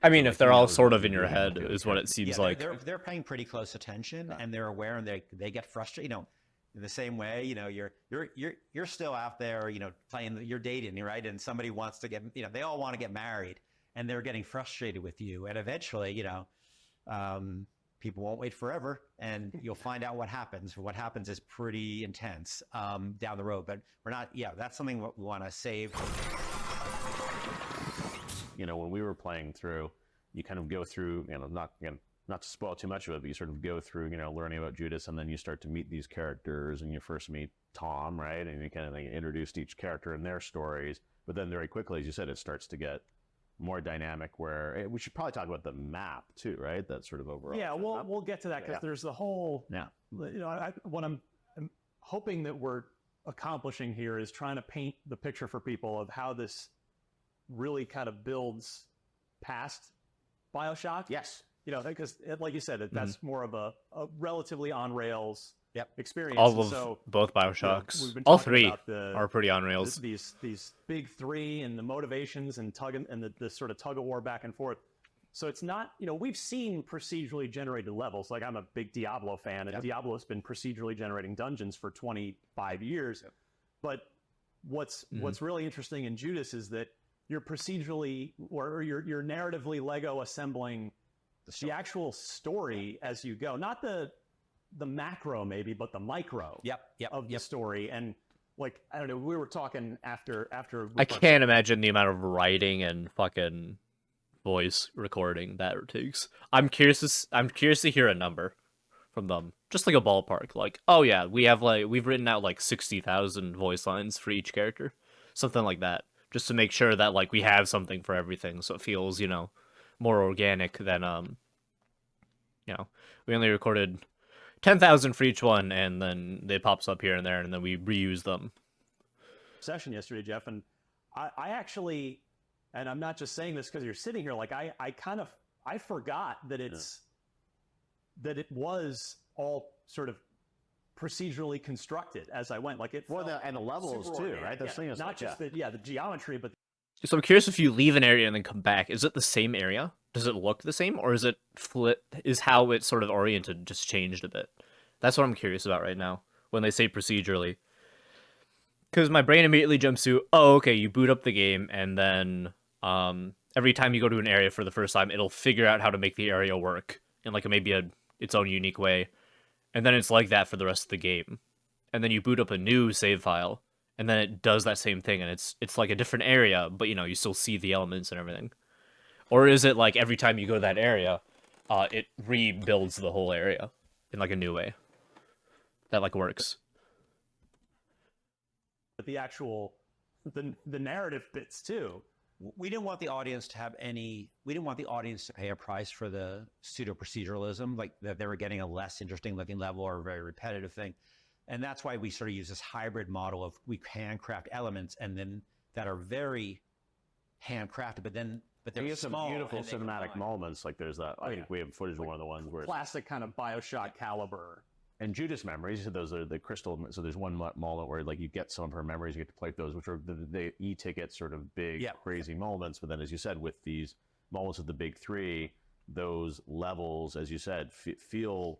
I mean, if they're all sort of in your head, is what it seems like. They're paying pretty close attention, and they're aware, and they get frustrated. You know, in the same way, you know, you're still out there, you know, playing, you're dating, right? And somebody wants to get, you know, they all want to get married, and they're getting frustrated with you, and eventually, you know, people won't wait forever, and you'll find out what happens. What happens is pretty intense down the road, but we're not. Yeah, that's something we want to save. You know, when we were playing through, you kind of go through, you know, not to spoil too much of it, but you sort of go through, you know, learning about Judas, and then you start to meet these characters, and you first meet Tom, right? And you kind of introduced each character and their stories, but then very quickly, as you said, it starts to get more dynamic, where we should probably talk about the map too, right? That sort of overall. Yeah, we'll get to that, because there's the whole, you know, what I'm hoping that we're accomplishing here is trying to paint the picture for people of how this really kind of builds past BioShock. Yes. You know, because like you said, that's more of a relatively on rails experience. All of both BioShocks, you know, all three are pretty on rails. These big three, and the motivations and the sort of tug of war back and forth. So it's not, you know, we've seen procedurally generated levels. Like, I'm a big Diablo fan, and Diablo's been procedurally generating dungeons for 25 years. But what's really interesting in Judas is that you're procedurally, or you're narratively Lego assembling the actual story as you go, not the macro maybe, but the micro of the story. And like, I don't know, we were talking after I can't imagine the amount of writing and fucking voice recording that it takes. I'm curious to hear a number from them, just like a ballpark. Like, oh yeah, we've written out like 60,000 voice lines for each character, something like that, just to make sure that like we have something for everything, so it feels, you know, more organic than you know, we only recorded 10,000 for each one, and then it pops up here and there, and then we reuse them. Session yesterday, Geoff, and I actually, and I'm not just saying this because you're sitting here, like I forgot that that it was all sort of procedurally constructed as I went. Like, it and the levels too, right? That's not just the geometry, but. So I'm curious, if you leave an area and then come back, is it the same area? Does it look the same, or is it is how it's sort of oriented just changed a bit? That's what I'm curious about right now when they say procedurally. Because my brain immediately jumps to, oh, okay, you boot up the game, and then every time you go to an area for the first time, it'll figure out how to make the area work in like maybe its own unique way. And then it's like that for the rest of the game. And then you boot up a new save file, and then it does that same thing, and it's like a different area, but you know, you still see the elements and everything. Or is it like every time you go to that area, it rebuilds the whole area? in like a new way that like works. But the actual the narrative bits too. We didn't want the audience to have any. We didn't want the audience to pay a price for the pseudo proceduralism, like that they were getting a less interesting looking level or a very repetitive thing, and that's why we sort of use this hybrid model of we handcraft elements and then that are very handcrafted, but they're You get some small beautiful and they cinematic combine. moments. Like there's that. I think we have footage of one of the ones where Classic kind of BioShock caliber. and Judas memories. Those are the crystal. So there's one moment where like you get some of her memories, you get to play with those, which are the e-ticket sort of big crazy moments. But then, as you said, with these moments of the big three, those levels, as you said, feel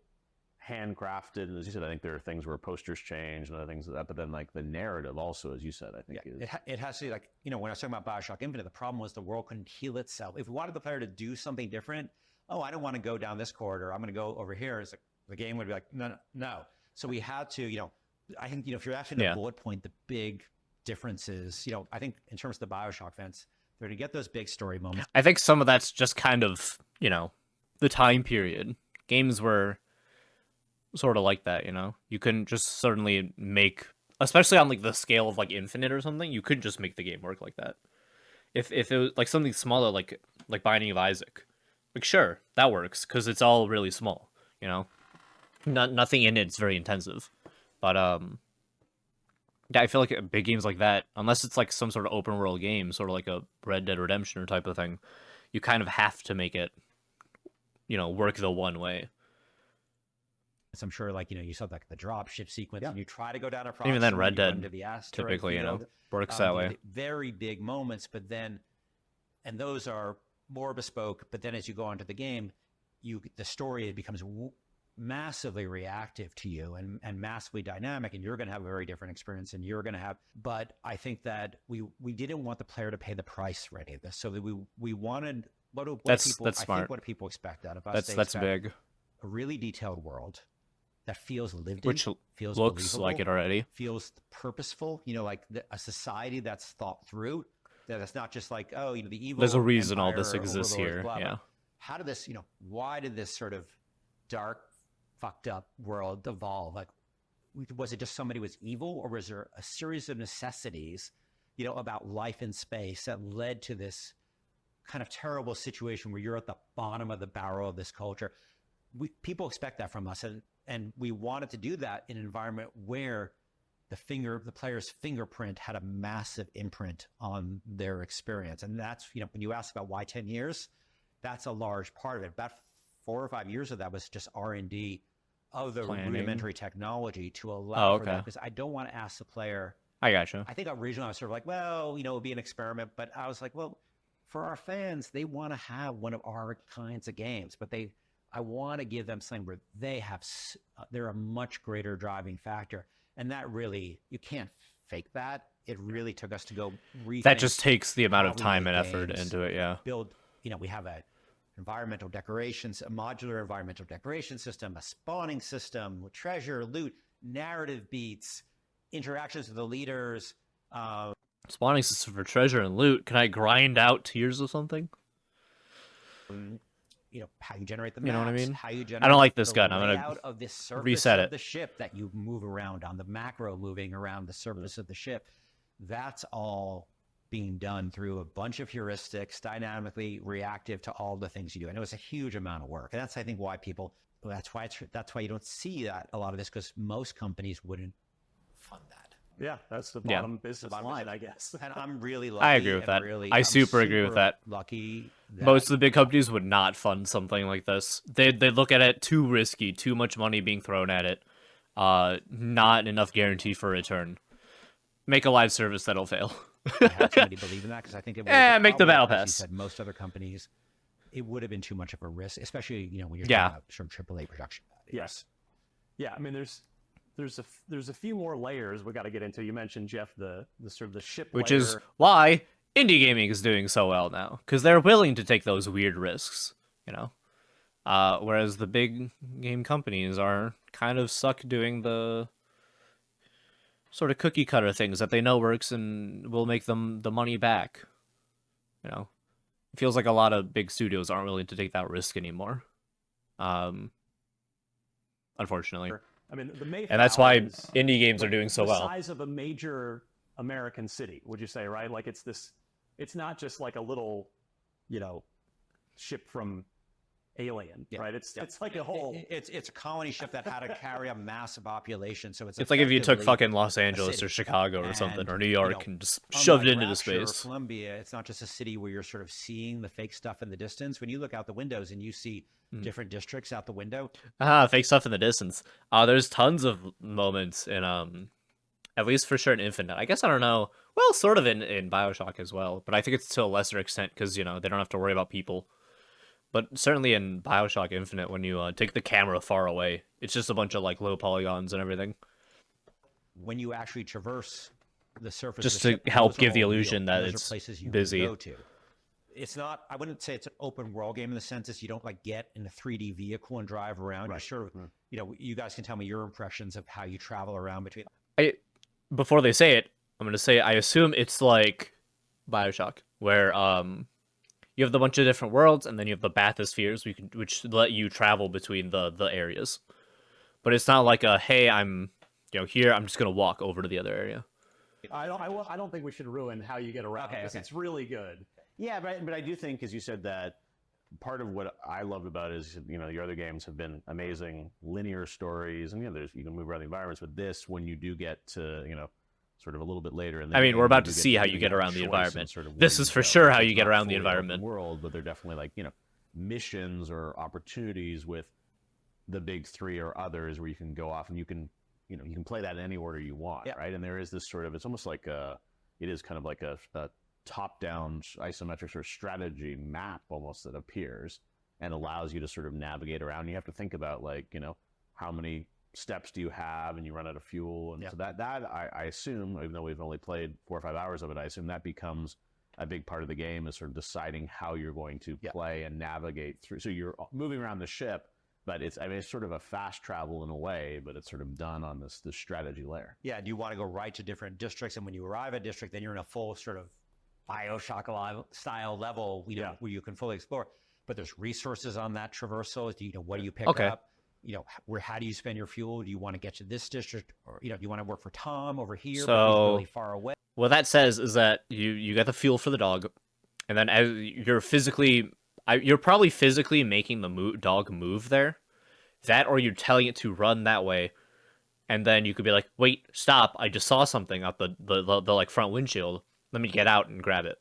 handcrafted. And as you said, I think there are things where posters change and other things like that. But then, like the narrative, also, as you said, I think is It has to be like, when I was talking about BioShock Infinite, the problem was the world couldn't heal itself. If we wanted the player to do something different, I don't want to go down this corridor. I'm going to go over here. It's like, the game would be like, no. So we had to, I think, if you're actually to bullet point the big differences, I think in terms of the BioShock fans, they're to get those big story moments. I think some of that's just kind of, the time period. Games were sort of like that, You couldn't just suddenly make, especially on like the scale of like Infinite or something, you couldn't just make the game work like that. If it was like something smaller, like Binding of Isaac, like sure, that works because it's all really small, Nothing in it's very intensive, but yeah, I feel like big games like that, unless it's like some sort of open world game, sort of like a Red Dead Redemption or type of thing, you kind of have to make it, work the one way. So I'm sure, like, you saw like the drop ship sequence, and you try to go down a process. Even then, Red Dead the typically, field, works that way. Very big moments, but then, and those are more bespoke. But then, as you go onto the game, the story becomes massively reactive to you and massively dynamic, and you're going to have a very different experience, and you're going to have. But I think that we didn't want the player to pay the price for any of this, so that we wanted That's I smart. think what people expect out of us. That's big. A really detailed world that feels lived Which in, feels looks like it already. feels purposeful. Like a society that's thought through. That's not just like, the evil. There's a reason all empire this or exists overlords, here. blah, blah. Yeah. How did this? Why did this sort of dark, fucked up world evolve? Like, was it just somebody was evil, or was there a series of necessities, about life in space that led to this kind of terrible situation where you're at the bottom of the barrel of this culture? People expect that from us, and we wanted to do that in an environment where the player's fingerprint had a massive imprint on their experience. And that's, when you ask about why 10 years, that's a large part of it. About 4 or 5 years of that was just R&D of the rudimentary technology to allow for that. Because I don't want to ask the player. I gotcha. I think originally I was sort of like, well, it would be an experiment. But I was like, well, for our fans, they want to have one of our kinds of games. But I want to give them something where they're a much greater driving factor. And that really, you can't fake that. It really took us to go rethink. That just takes the amount of how we time make and effort games, into it, yeah. Build, we have a modular environmental decoration system, a spawning system, treasure, loot, narrative beats, interactions with the leaders. Spawning system for treasure and loot. Can I grind out tiers of something? How you generate the maps, You know what I mean? how you generate I don't like this the gun. I'm layout gonna of the surface reset of it. the ship that you move around on, the macro moving around the surface of the ship. That's all being done through a bunch of heuristics, dynamically reactive to all the things you do. And it was a huge amount of work. And that's, I think, why that's why you don't see that a lot of this, because most companies wouldn't fund that. Yeah, that's the bottom business line, I guess. And I'm really lucky. I agree with that. I'm super agree with that. Lucky. Most of the big companies would not fund something like this. They look at it too risky, too much money being thrown at it, not enough guarantee for return. Make a live service that'll fail. I had somebody believe in that, because I think it would make the battle pass. As you said, most other companies, it would have been too much of a risk, especially when you're talking about some AAA production. Yes. Yeah, I mean, there's a few more layers we got to get into. You mentioned, Geoff, the sort of the ship Which layer. is why indie gaming is doing so well now, because they're willing to take those weird risks, whereas the big game companies are kind of stuck doing the sort of cookie cutter things that they know works and will make them the money back. It feels like a lot of big studios aren't willing to take that risk anymore. unfortunately. I mean, the Mayflower And that's why is indie games are doing so the well. size of a major American city, would you say, right? Like it's not just like a little, ship from Alien, right? It's like a whole. It's a colony ship that had to carry a massive population. So It's like if you took effectively fucking Los a Angeles city. or Chicago or something, And, or New York, you know, and just shoved it unlike into the Rapture or space. Columbia, it's not just a city where you're sort of seeing the fake stuff in the distance. When you look out the windows and you see different districts out the window, Fake stuff in the distance. There's tons of moments in at least for sure in Infinite. I guess I don't know. Well, sort of in BioShock as well, but I think it's to a lesser extent because they don't have to worry about people. But certainly in BioShock Infinite, when you take the camera far away, it's just a bunch of like low polygons and everything, when you actually traverse the surface, just of the to ship, help those are give the all real. illusion that Those are it's places you busy. can go to. It's not. I wouldn't say it's an open world game in the sense that you don't like get in a 3D vehicle and drive around. Right. You're sort of, you guys can tell me your impressions of how you travel around between. Before they say it, I'm gonna say I assume it's like BioShock, where you have the bunch of different worlds, and then you have the bathyspheres, which let you travel between the areas. But it's not like hey, I'm here, I'm just gonna walk over to the other area. I don't think we should ruin how you get around. Okay. It's really good. Yeah, but I do think, as you said, that part of what I loved about it is, your other games have been amazing linear stories, and you can move around the environments. But this, when you do get to, sort of a little bit later in the game, we're about to you see how you get around the environment. This is for sure how you get around the environment. World, but they're definitely like missions or opportunities with the big three or others where you can go off and you can play that in any order you want, right? And there is this sort of, it's almost like it is kind of like a top-down isometric sort of strategy map almost that appears and allows you to sort of navigate around. You have to think about how many steps do you have, and you run out of fuel, and so that I assume, even though we've only played 4 or 5 hours of it, I assume that becomes a big part of the game, is sort of deciding how you're going to play and navigate through. So you're moving around the ship, but it's sort of a fast travel in a way, but it's sort of done on this strategy layer. Yeah, do you want to go right to different districts, and when you arrive at district, then you're in a full sort of BioShock style level, where you can fully explore. But there's resources on that traversal. What do you pick up? How do you spend your fuel? Do you want to get to this district, or do you want to work for Tom over here, but he's really far away? What that says is that you get the fuel for the dog, and then as you're probably physically making the dog move there. That, or you're telling it to run that way, and then you could be like, "Wait, stop! I just saw something out the like front windshield. Let me get out and grab it."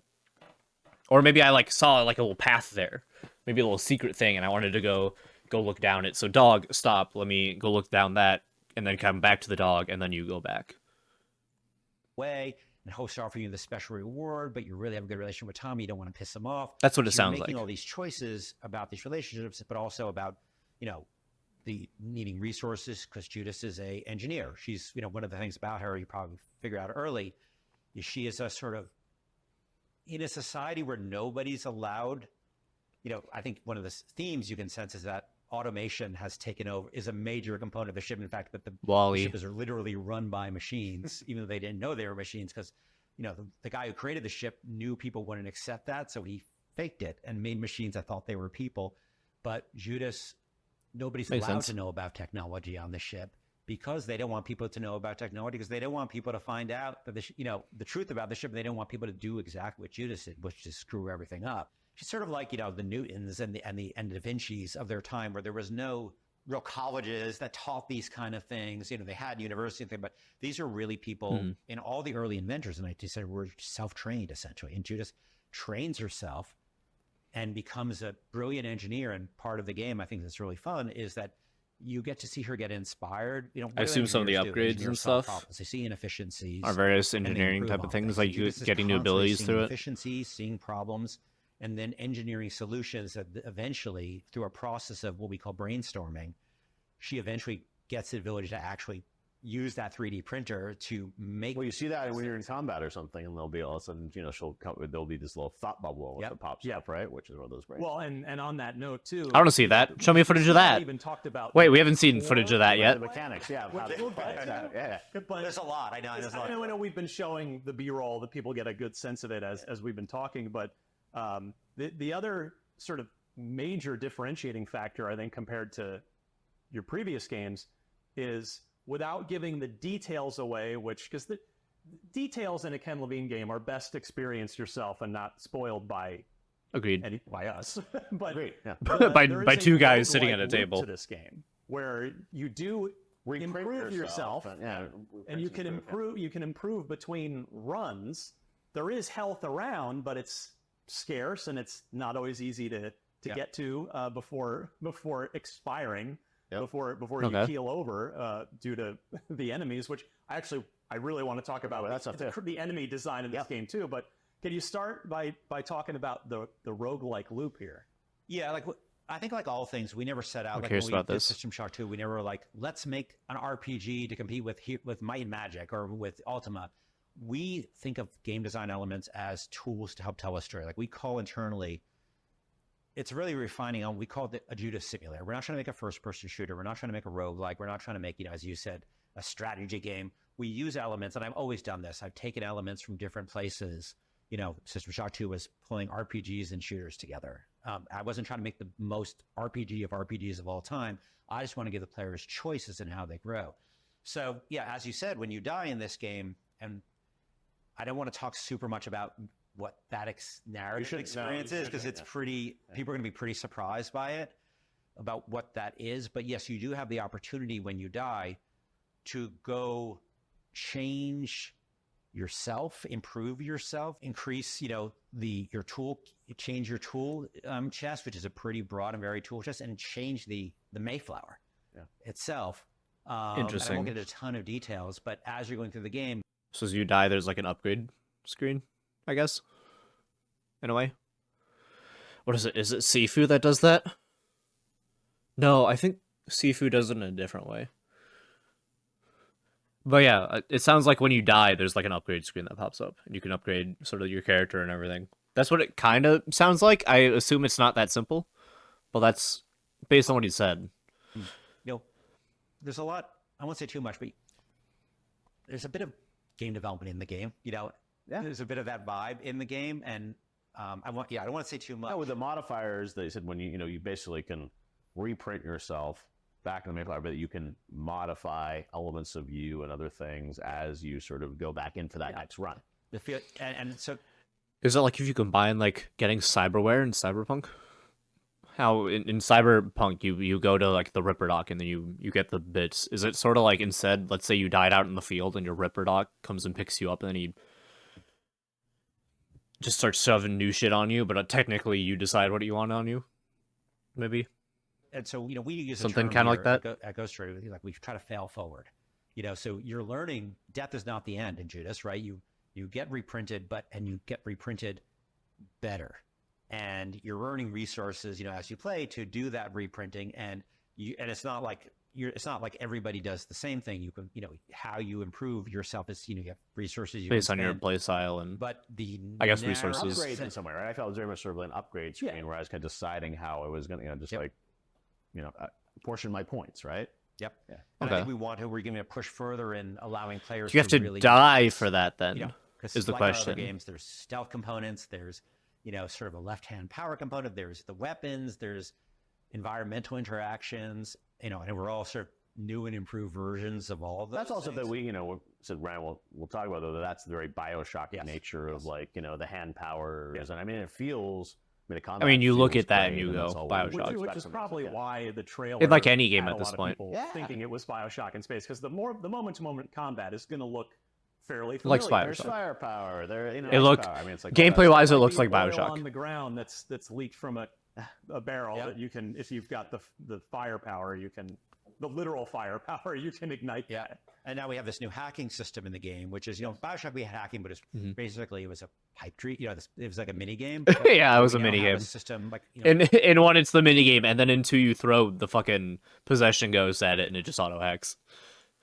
Or maybe I saw like a little path there, maybe a little secret thing, and I wanted to go look down it. So dog, stop! Let me go look down that, and then come back to the dog, and then you go back. Way. And hosts offer you the special reward, but you really have a good relationship with Tommy. You don't want to piss him off. That's what it sounds like. Making all these choices about these relationships, but also about, the needing resources, because Judas is a engineer. She's, one of the things about her you probably figure out early is she is a sort of, in a society where nobody's allowed, I think one of the themes you can sense is that automation has taken over, is a major component of the ship. In fact, that the ships are literally run by machines, even though they didn't know they were machines, because, the guy who created the ship knew people wouldn't accept that, so he faked it and made machines that thought they were people. But Judas, nobody's allowed to know about technology on the ship because they don't want people to know about technology, because they don't want people to find out that the truth about the ship. They don't want people to do exactly what Judas did, which is screw everything up. She's sort of like, the Newtons and the Da Vinci's of their time, where there was no real colleges that taught these kind of things. They had university and things, but these are really people in all the early inventors. And I just said, were self-trained essentially. And Judas trains herself and becomes a brilliant engineer. And part of the game, I think that's really fun, is that you get to see her get inspired. I assume some of the upgrades and stuff they see inefficiencies, are various engineering type of things, like you getting new abilities through it. Efficiencies, seeing problems, and then engineering solutions that eventually, through a process of what we call brainstorming, she eventually gets the ability to actually use that 3D printer to make. Well, you see that when you're in combat or something, and there'll be all of a sudden, there'll be this little thought bubble that pops up, right? Which is one of those great. Well, and on that note too, I want to see that. Show me footage of that. Even talked about. Wait, we haven't seen footage of that yet. The mechanics, yeah. Good point. There's a lot. I know. We've been showing the B-roll that people get a good sense of it as we've been talking, but the other sort of major differentiating factor, I think, compared to your previous games is without giving the details away, because the details in a Ken Levine game are best experienced yourself and not spoiled by Agreed. by us. But Great. Yeah. by two guys sitting at a roguelike table. loop to this game where you do improve yourself, and you can improve between runs. There is health around, but it's scarce and it's not always easy to get to before expiring, before you keel over due to the enemies, which I really want to talk about. That's the enemy design in this game too. But can you start by talking about the roguelike loop here? Yeah, I think like all things, we never set out I'm like curious when we about did this. System Shock 2, we never were like, let's make an RPG to compete with Might and Magic or with Ultima. We think of game design elements as tools to help tell a story. Like we call internally, it's really refining on, we call it a Judas simulator. We're not trying to make a first-person shooter. We're not trying to make a roguelike. We're not trying to make, as you said, a strategy game. We use elements, and I've always done this. I've taken elements from different places. System Shock 2 was pulling RPGs and shooters together. I wasn't trying to make the most RPG of RPGs of all time. I just want to give the players choices in how they grow. So, yeah, as you said, when you die in this game, and I don't want to talk super much about what that narrative experience is, because it's pretty, people are going to be pretty surprised by it, about what that is. But yes, you do have the opportunity when you die to go change yourself, improve yourself, increase, your tool, change your tool chest, which is a pretty broad and varied tool chest, and change the Mayflower itself. Interesting. I won't get into a ton of details, but as you're going through the game, So as you die, there's like an upgrade screen, I guess, in a way. What is it? Is it Sifu that does that? No, I think Sifu does it in a different way. But yeah, it sounds like when you die, there's like an upgrade screen that pops up, and you can upgrade sort of your character and everything. That's what it kind of sounds like. I assume it's not that simple, but that's based on what he said. There's a lot, I won't say too much, but there's a bit of game development in the game. There's a bit of that vibe in the game, and I don't want to say too much. With the modifiers, they said when you basically can reprint yourself back in the Mayflower, but you can modify elements of you and other things as you sort of go back in for that next run. So Is it like if you combine like getting cyberware and cyberpunk? How in cyberpunk you go to like the Ripper Doc and then you get the bits. Is it sort of like instead, let's say you died out in the field and your Ripper Doc comes and picks you up and then he just starts shoving new shit on you, but technically you decide what you want on you? Maybe. And so, we use something kind of like that at Ghost Story. Like we try to fail forward, so you're learning death is not the end in Judas, right? You get reprinted, and you get reprinted better, and you're earning resources, as you play to do that reprinting. And it's not like everybody does the same thing. You can, how you improve yourself is, you have resources based on your play style but I guess resources upgrades in somewhere, right? I felt it was very much sort of an upgrade screen where I was kind of deciding how I was going to, portion my points, right? Yep. Yeah. And I think we're going to push further in allowing players. Do you have to really die for that then? Is the like question. Our other games, there's stealth components. There's sort of a left-hand power component. There's the weapons. There's environmental interactions. And we're all sort of new and improved versions of all of those. That's also that we said Ryan. We'll talk about though. That's the very BioShock nature of the hand powers, and I mean it feels. You look at that and you go BioShock, which is probably why the trailer. It's like any game had at a this lot of point. people thinking it was BioShock in space, because the moment-to-moment combat is going to look fairly familiar. Like BioShock. There's firepower. It looked gameplay-wise, it looks like BioShock. On the ground, that's leaked from a barrel that you can, if you've got the firepower, you can. The literal firepower, you can ignite that. And now we have this new hacking system in the game, which is, BioShock, we had hacking, but it's basically, it was a pipe tree. It was like a mini game. Yeah, it was a mini game. System, in one, it's the mini game, and then in two, you throw the fucking possession ghost at it, and it just auto hacks.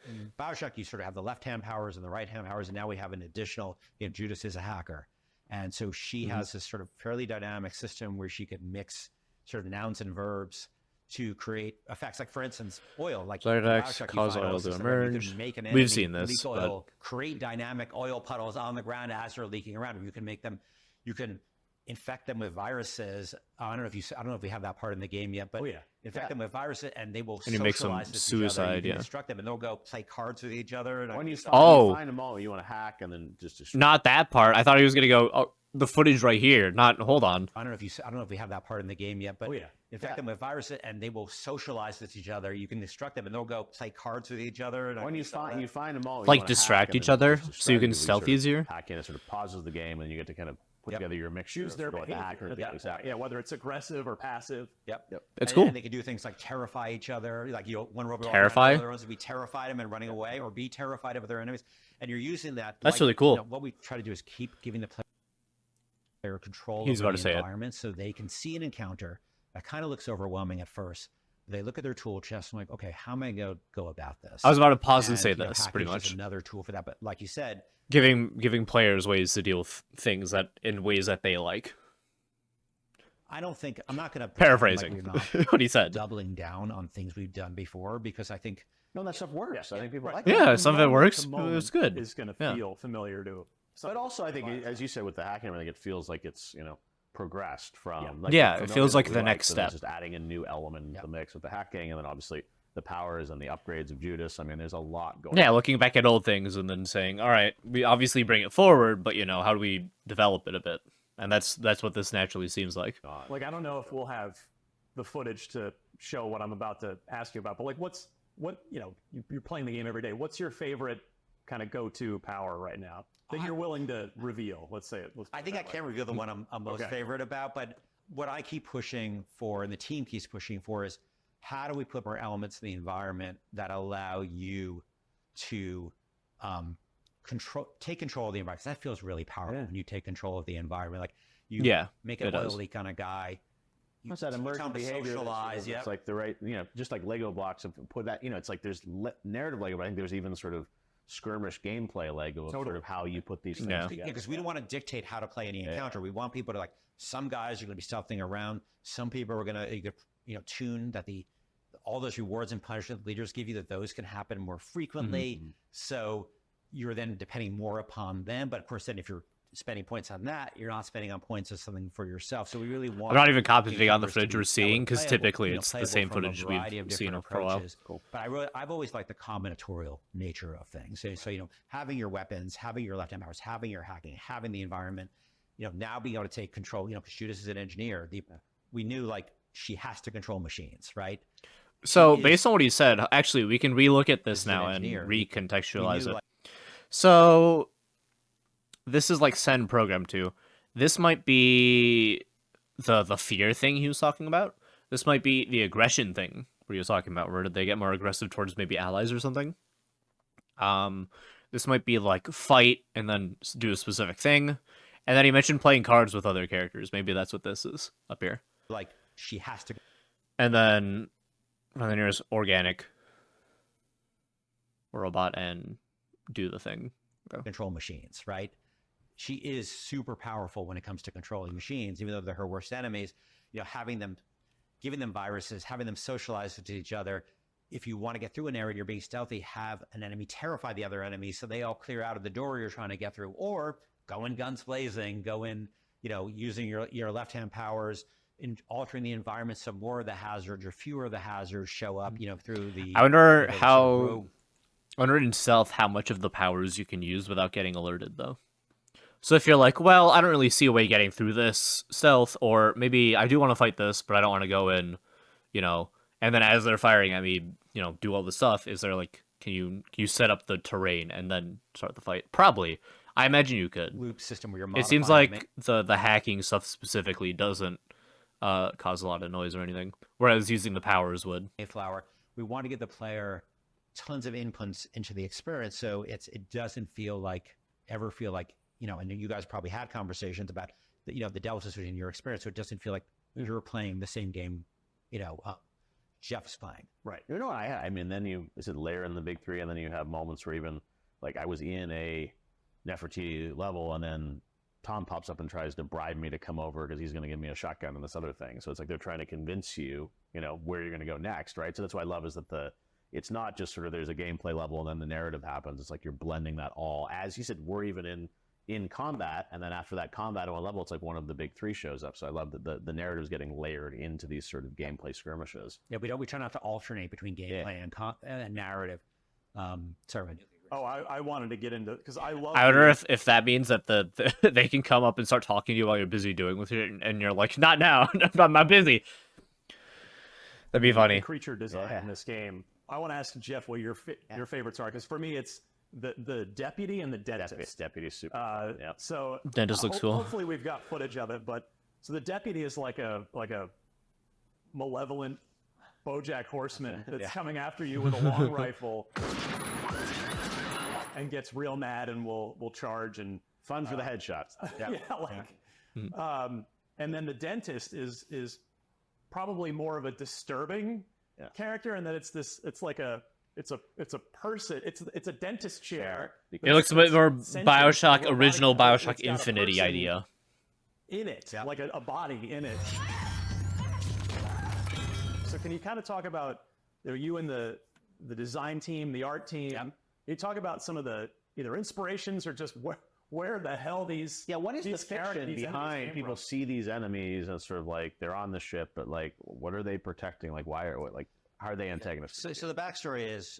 In BioShock, you sort of have the left-hand powers and the right-hand powers, and now we have an additional, Judas is a hacker. And so she has this sort of fairly dynamic system where she could mix sort of nouns and verbs to create effects, like for instance, oil. Like BioShock, cause oil to emerge. We've seen this. Oil, create dynamic oil puddles on the ground as they're leaking around. You can make them. You can infect them with viruses. I don't know if we have that part in the game yet, but infect them with viruses, and they will And you make some socialize with each other. suicide, You can yeah. instruct them, and they'll go play cards with each other. And When you Oh. find them all, you want to hack and then just destroy. Not that part. I thought he was gonna go. Oh, the footage right here. Not. Hold on. I don't know if we have that part in the game yet, but infect them with viruses, and they will socialize with each other. You can instruct them, and they'll go play cards with each other. And When you find them all, you Like wanna distract hack and each then other just so destroy you can people. stealth sort of easier? Hack in, it sort of pauses the game, and you get to kind of put together your mixture. Choose their of what the behavior. hacker. at Yeah, that exactly. point. Yeah, whether it's aggressive or passive. Yep. That's And- cool. And they can do things like terrify each other. Like, one robot Terrify? the other ones would be terrified them and running away, or be terrified of their enemies. And you're using that. That's really cool. What we try to do is keep giving the player control He's over about to the say it. environment, so they can see an encounter that kind of looks overwhelming at first. They look at their tool chest and like, okay, how am I going to go about this? I was about to pause and say you know, this hacking pretty is just much. another tool for that. But like you said, Giving players ways to deal with things that in ways that they like. I'm not going to Paraphrasing what he said. doubling down on things we've done before, because I think No, that stuff works. I think people like Yeah, that. some of it works. It's good. Is going to Yeah. feel familiar to. But also, I think, as you said, with the hacking, I think it feels like it's progressed from. Like, Yeah, the it feels familiar like that we the liked, next and then step. Just adding a new element into the mix with the hacking, and then obviously the powers and the upgrades of Judas. I mean, there's a lot going. Yeah, on. looking back at old things and then saying, all right, we obviously bring it forward, but how do we develop it a bit? And that's what this naturally seems like. Like, I don't know if we'll have the footage to show what I'm about to ask you about, but like, you're playing the game every day. What's your favorite kind of go-to power right now that you're willing to reveal? Let's say it. I think I can reveal the one I'm most favorite about, but what I keep pushing for, and the team keeps pushing for, is how do we put more elements in the environment that allow you to take control of the environment? 'Cause that feels really powerful when you take control of the environment. Like, you make an it oil does. leak on a guy. What's that emergent behavior? Socialize, It's like the right, just like Lego blocks. Put that, it's like there's narrative Lego, but I think there's even sort of skirmish gameplay Lego of sort of how you put these things Yeah. together. Because we don't want to dictate how to play any encounter. We want people to, like, some guys are going to be stealthing around. Some people are going to tune that all those rewards and punishment leaders give you, that those can happen more frequently. So you're then depending more upon them. But of course, then if you're spending points on that, you're not spending on points as something for yourself. So we really want. I'm not even commenting on the newcomers to footage be we're seeing, because playable, typically it's the playable same from a footage variety we've of seen different for a while. approaches. But I've always liked the combinatorial nature of things. So having your weapons, having your left-hand powers, having your hacking, having the environment, now being able to take control. Because Judas is an engineer. We knew, like, she has to control machines, right? So based on what he said, actually, we can relook at this an now and engineer. recontextualize We it. knew, So this is like Sen Program 2. This might be the fear thing he was talking about. This might be the aggression thing where he was talking about, where did they get more aggressive towards maybe allies or something. This might be like fight and then do a specific thing. And then he mentioned playing cards with other characters. Maybe that's what this is up here. like, she has to. And then there's organic robot and do the thing. Control machines, right? She is super powerful when it comes to controlling machines, even though they're her worst enemies. Giving them viruses, having them socialize with each other. If you want to get through an area, you're being stealthy, have an enemy terrify the other enemies so they all clear out of the door you're trying to get through, or go in guns blazing, go in, using your left-hand powers, in altering the environment so more of the hazards or fewer of the hazards show up, through the. I wonder sort of how. rogue. I wonder in stealth how much of the powers you can use without getting alerted, though. So if you're like, well, I don't really see a way getting through this stealth, or maybe I do want to fight this, but I don't want to go in, and then as they're firing at me, do all the stuff. Is there like, can you set up the terrain and then start the fight? Probably. I imagine you could. Loop system where you're It seems modifying like the hacking stuff specifically doesn't cause a lot of noise or anything, whereas using the powers would. Mayflower. We want to give the player tons of inputs into the experience, so it doesn't ever feel like, and you guys probably had conversations about the deltas between your experience, so it doesn't feel like you're playing the same game, Jeff's playing. Right. I mean, then you layer in the big three, and then you have moments where even like I was in a Nefertiti level, and then Tom pops up and tries to bribe me to come over because he's going to give me a shotgun and this other thing. So it's like they're trying to convince you, where you're going to go next, right? So that's what I love is that it's not just sort of there's a gameplay level and then the narrative happens. It's like you're blending that all. As you said, we're even in in combat, and then after that combat on one level, it's like one of the big three shows up. So I love that the narrative is getting layered into these sort of gameplay skirmishes. Yeah, we try not to alternate between gameplay and narrative. Sorry. Oh, I wanted to get into because I love. I wonder if that means that they can come up and start talking to you while you're busy doing with it, and you're like, not now, I'm busy. That'd be funny. Creature design in this game. I want to ask Geoff what your favorites are, because for me it's the deputy and the dentist. Deputy super. So Dentist looks cool. Hopefully we've got footage of it, but so the deputy is like a malevolent BoJack Horseman that's coming after you with a long rifle and gets real mad and will charge and Fun for the headshots. And then the dentist is probably more of a disturbing character, and that it's a person. It's a dentist chair. It looks a bit more sentient, BioShock robotic, original but BioShock it's got a Infinite person idea. in it, like a body in it. So can you kind of talk about you and the design team, the art team? Can you talk about some of the either inspirations or just where the hell these what is the these characters- fiction these enemies behind came people from? see these enemies and sort of like they're on the ship, but like what are they protecting? Like why are how are they antagonists? So the backstory is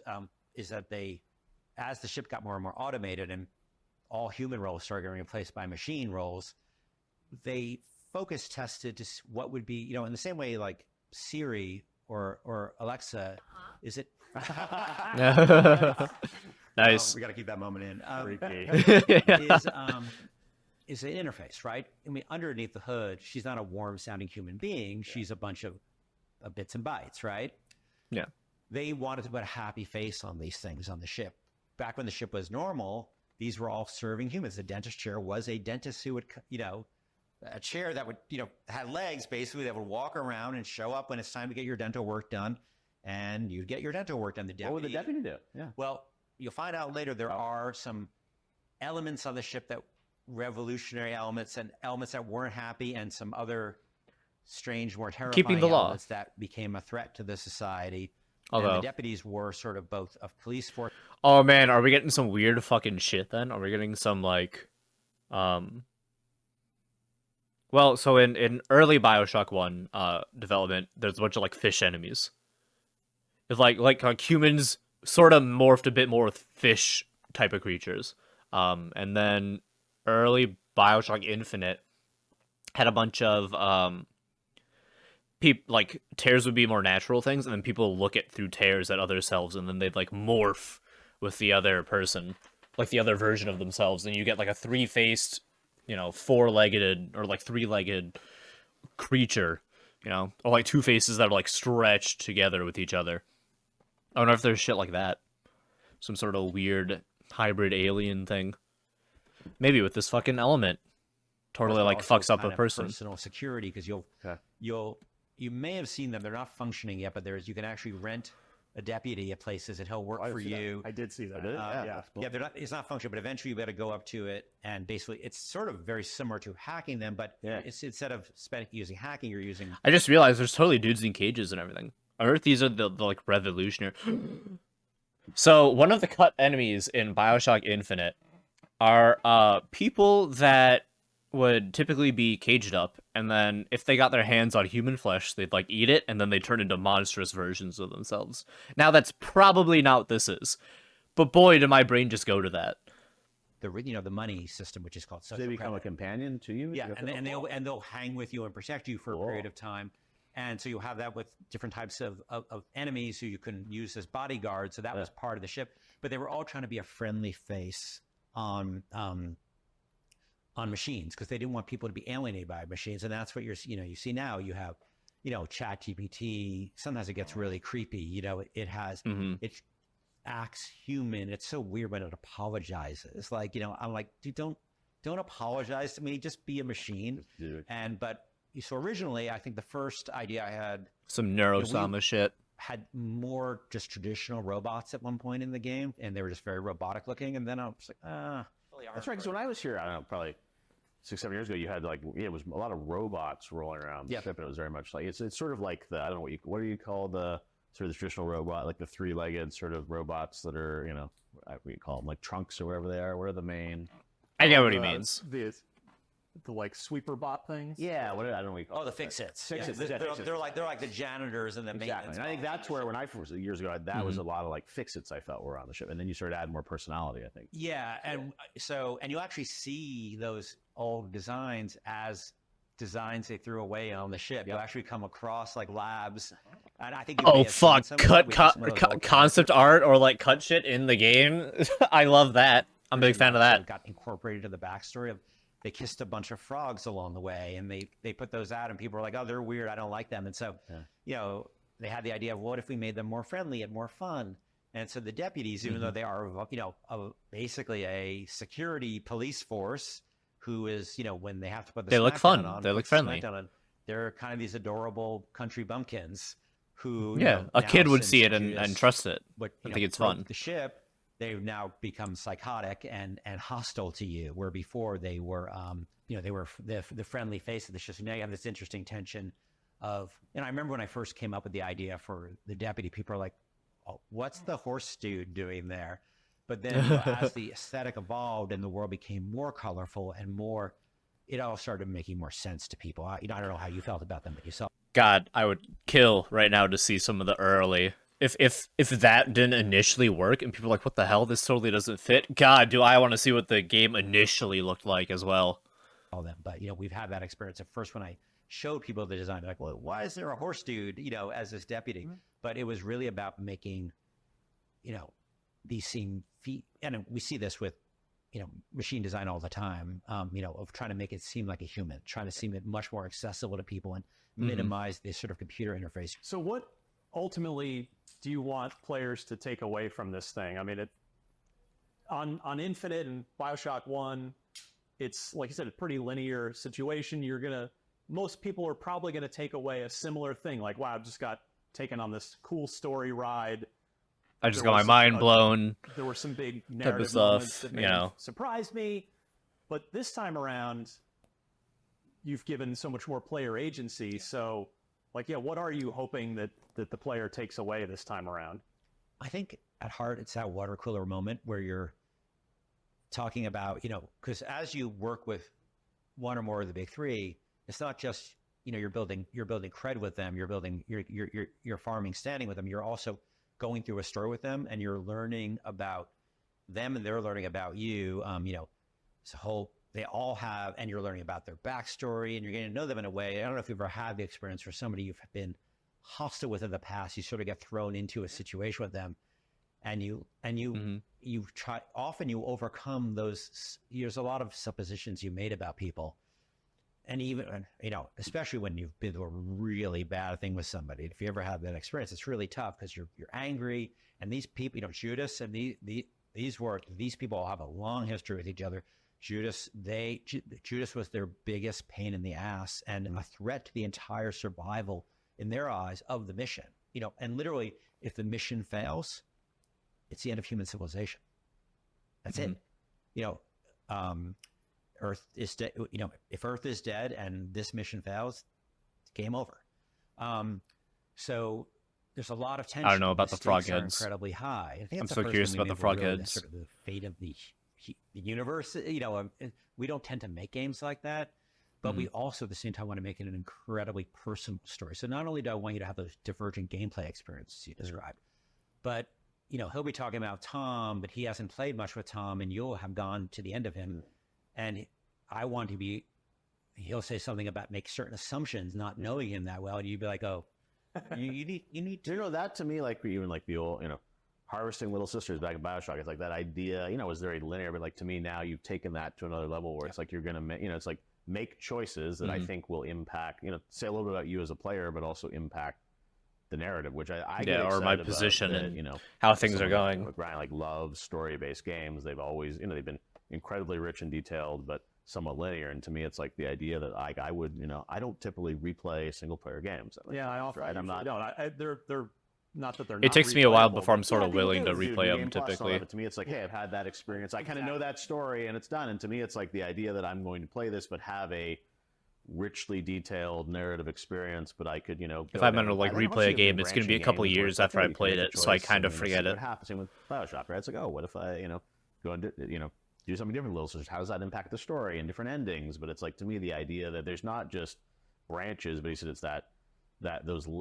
that as the ship got more and more automated and all human roles started getting replaced by machine roles, they focus tested to what would be, in the same way like Siri or Alexa, is it? Nice. We got to keep that moment in. Is an interface, right? I mean, underneath the hood, she's not a warm-sounding human being. She's a bunch of bits and bytes, right? Yeah. They wanted to put a happy face on these things on the ship. Back when the ship was normal, these were all serving humans. The dentist chair was a dentist who would, a chair that would, had legs basically that would walk around and show up when it's time to get your dental work done, and you'd get your dental work done. What would the deputy do? Yeah. Well, you'll find out later there are some elements on the ship that revolutionary elements and elements that weren't happy, and some other strange, more terrifying Keeping the law. elements that became a threat to the society. Although And the deputies were sort of both a police force. Oh man, are we getting some weird fucking shit then? Are we getting some like well, so in early BioShock 1 development, there's a bunch of like fish enemies. It's like humans sort of morphed a bit more with fish type of creatures. And then early BioShock Infinite had a bunch of like tears would be more natural things, and then people look at through tears at other selves, and then they'd like morph with the other person, like the other version of themselves, and you get like a three-faced, four-legged or like three-legged creature, or like two faces that are like stretched together with each other. I wonder if there's shit like that, some sort of weird hybrid alien thing. Maybe with this fucking element, totally like Also fucks up kind a of person. Personal security, because you may have seen them. They're not functioning yet, but you can actually rent a deputy at places and he'll work for you. I did see that. Yeah, it's not functional, but eventually you got to go up to it, and basically it's sort of very similar to hacking them, but it's instead of using hacking, you're using. I just realized there's totally dudes in cages and everything. I wonder if these are the like revolutionary. So one of the cut enemies in BioShock Infinite are people that would typically be caged up, and then if they got their hands on human flesh, they'd like eat it, and then they turn into monstrous versions of themselves. Now that's probably not what this is, but boy, did my brain just go to that. The money system, which is called social They become credit. a companion to you. Yeah, and they'll hang with you and protect you for a period of time. And so you'll have that with different types of enemies who you can use as bodyguards. So that was part of the ship. But they were all trying to be a friendly face on machines, because they didn't want people to be alienated by machines. And that's what you see now. You have, ChatGPT. Sometimes it gets really creepy. It has, it acts human. It's so weird when it apologizes. Like, I'm like, dude, don't apologize to me. Just be a machine. So originally, I think the first idea I had, Some Neurosama shit. had more just traditional robots at one point in the game, and they were just very robotic looking. And then I was like, That's right. Because when I was here, I don't know, probably 6-7 years ago, you had it was a lot of robots rolling around the ship, and it was very much like it's sort of like I don't know what do you call the sort of the traditional robot, like the three-legged sort of robots that are what do you call them, like trunks or whatever they are. What are the main? I get what he the- means. The like sweeper bot things. Yeah, what I don't know what you call Oh, the it. fix-its. Fix-its, Yeah, yeah, they're, fix-its. they're like the janitors and the Exactly. maintenance. And I think bots. that's where when I first years ago that was a lot of like fix-its I felt were on the ship, and then you started adding more personality. I think. Yeah, and so you actually see those old designs as designs they threw away on the ship. You actually come across like labs, and I think. You may Oh have seen fuck! some of that. We have some of those old Concept art or like cut shit in the game. I love that. I'm a big fan of that that. got incorporated to the backstory of they kissed a bunch of frogs along the way, and they put those out, and people were like, "Oh, they're weird. I don't like them." And so, they had the idea of what if we made them more friendly and more fun. And so the deputies, even though they are, basically a security police force, who is, when they have to put the They look smackdown fun. on, They put look the friendly. smackdown on, they're kind of these adorable country bumpkins who, Yeah, a now kid would since see it and Judas trust it. But I think it's broke fun. The ship, they've now become psychotic and hostile to you, where before they were, they were the friendly face of the ship. So now you have this interesting tension of, and I remember when I first came up with the idea for the deputy, people are like, oh, what's the horse dude doing there? But then as the aesthetic evolved and the world became more colorful and more, it all started making more sense to people. I don't know how you felt about them, but you saw. God, I would kill right now to see some of the early. If that didn't initially work and people are like, what the hell? This totally doesn't fit. God, do I want to see what the game initially looked like as well. All them, but we've had that experience. At first, when I showed people the design, they're like, well, why is there a horse dude, as this deputy? But it was really about making, these seem feet, and we see this with, machine design all the time, of trying to make it seem like a human, trying to seem it much more accessible to people and minimize this sort of computer interface. So what ultimately do you want players to take away from this thing? I mean, on Infinite and BioShock 1, it's, like you said, a pretty linear situation. Most people are probably going to take away a similar thing, like, wow, I've just got taken on this cool story ride. I just got my mind blown. There were some big narrative stuff, moments that may have surprised me. But this time around, you've given so much more player agency. So, what are you hoping that the player takes away this time around? I think at heart, it's that water cooler moment where you're talking about, because as you work with one or more of the big three, it's not just, you're building cred with them, you're farming standing with them. You're also going through a story with them, and you're learning about them, and they're learning about you. They all have, and you're learning about their backstory, and you're getting to know them in a way. I don't know if you've ever had the experience where somebody you've been hostile with in the past, you sort of get thrown into a situation with them, and you try. Often you overcome those. There's a lot of suppositions you made about people, and even especially when you've been through a really bad thing with somebody. If you ever have that experience, it's really tough because you're angry, and these people, Judas and these people all have a long history with each other. Judas was their biggest pain in the ass and a threat to the entire survival in their eyes of the mission. And literally, if the mission fails, it's the end of human civilization. That's it. Earth is dead. If Earth is dead and this mission fails, it's game over. So there's a lot of tension. I don't know about the frog stakes are heads. Incredibly high. I think I'm that's so the first curious time about we've the frog really- heads. Sort of the fate of the universe. We don't tend to make games like that, but we also at the same time want to make it an incredibly personal story. So not only do I want you to have those divergent gameplay experiences you described, but he'll be talking about Tom, but he hasn't played much with Tom, and you'll have gone to the end of him. And I want to be, he'll say something about make certain assumptions, not knowing him that well. And you'd be like, oh, you need to. That to me, like even like the old, harvesting little sisters back in BioShock, it's like that idea, was very linear, but like to me now you've taken that to another level where it's like you're going to make, it's like make choices that I think will impact, say a little bit about you as a player, but also impact the narrative, which I get or my excited position about, that, and how things are going. Like Ryan like loves story-based games. They've always, they've been incredibly rich and detailed, but somewhat linear. And to me, it's like the idea that I would, I don't typically replay single-player games. Yeah, I often right. I'm not. don't. They're not that they're. It not takes me a while replayable, before I'm but- sort of people willing do, to dude, replay Game them Plus and all typically. that, but to me, it's like, hey, I've had that experience. I kind of know that story, and it's done. And to me, it's like the idea that I'm going to play this, but have a richly detailed narrative experience. But I could, If I'm gonna like replay a game, it's gonna be a couple years after I played it, so I kind of forget it. What happens with BioShock, right? It's like, oh, what if I, go and do, do something different with Little Sisters. How does that impact the story and different endings? But it's like, to me, the idea that there's not just branches, but he said it's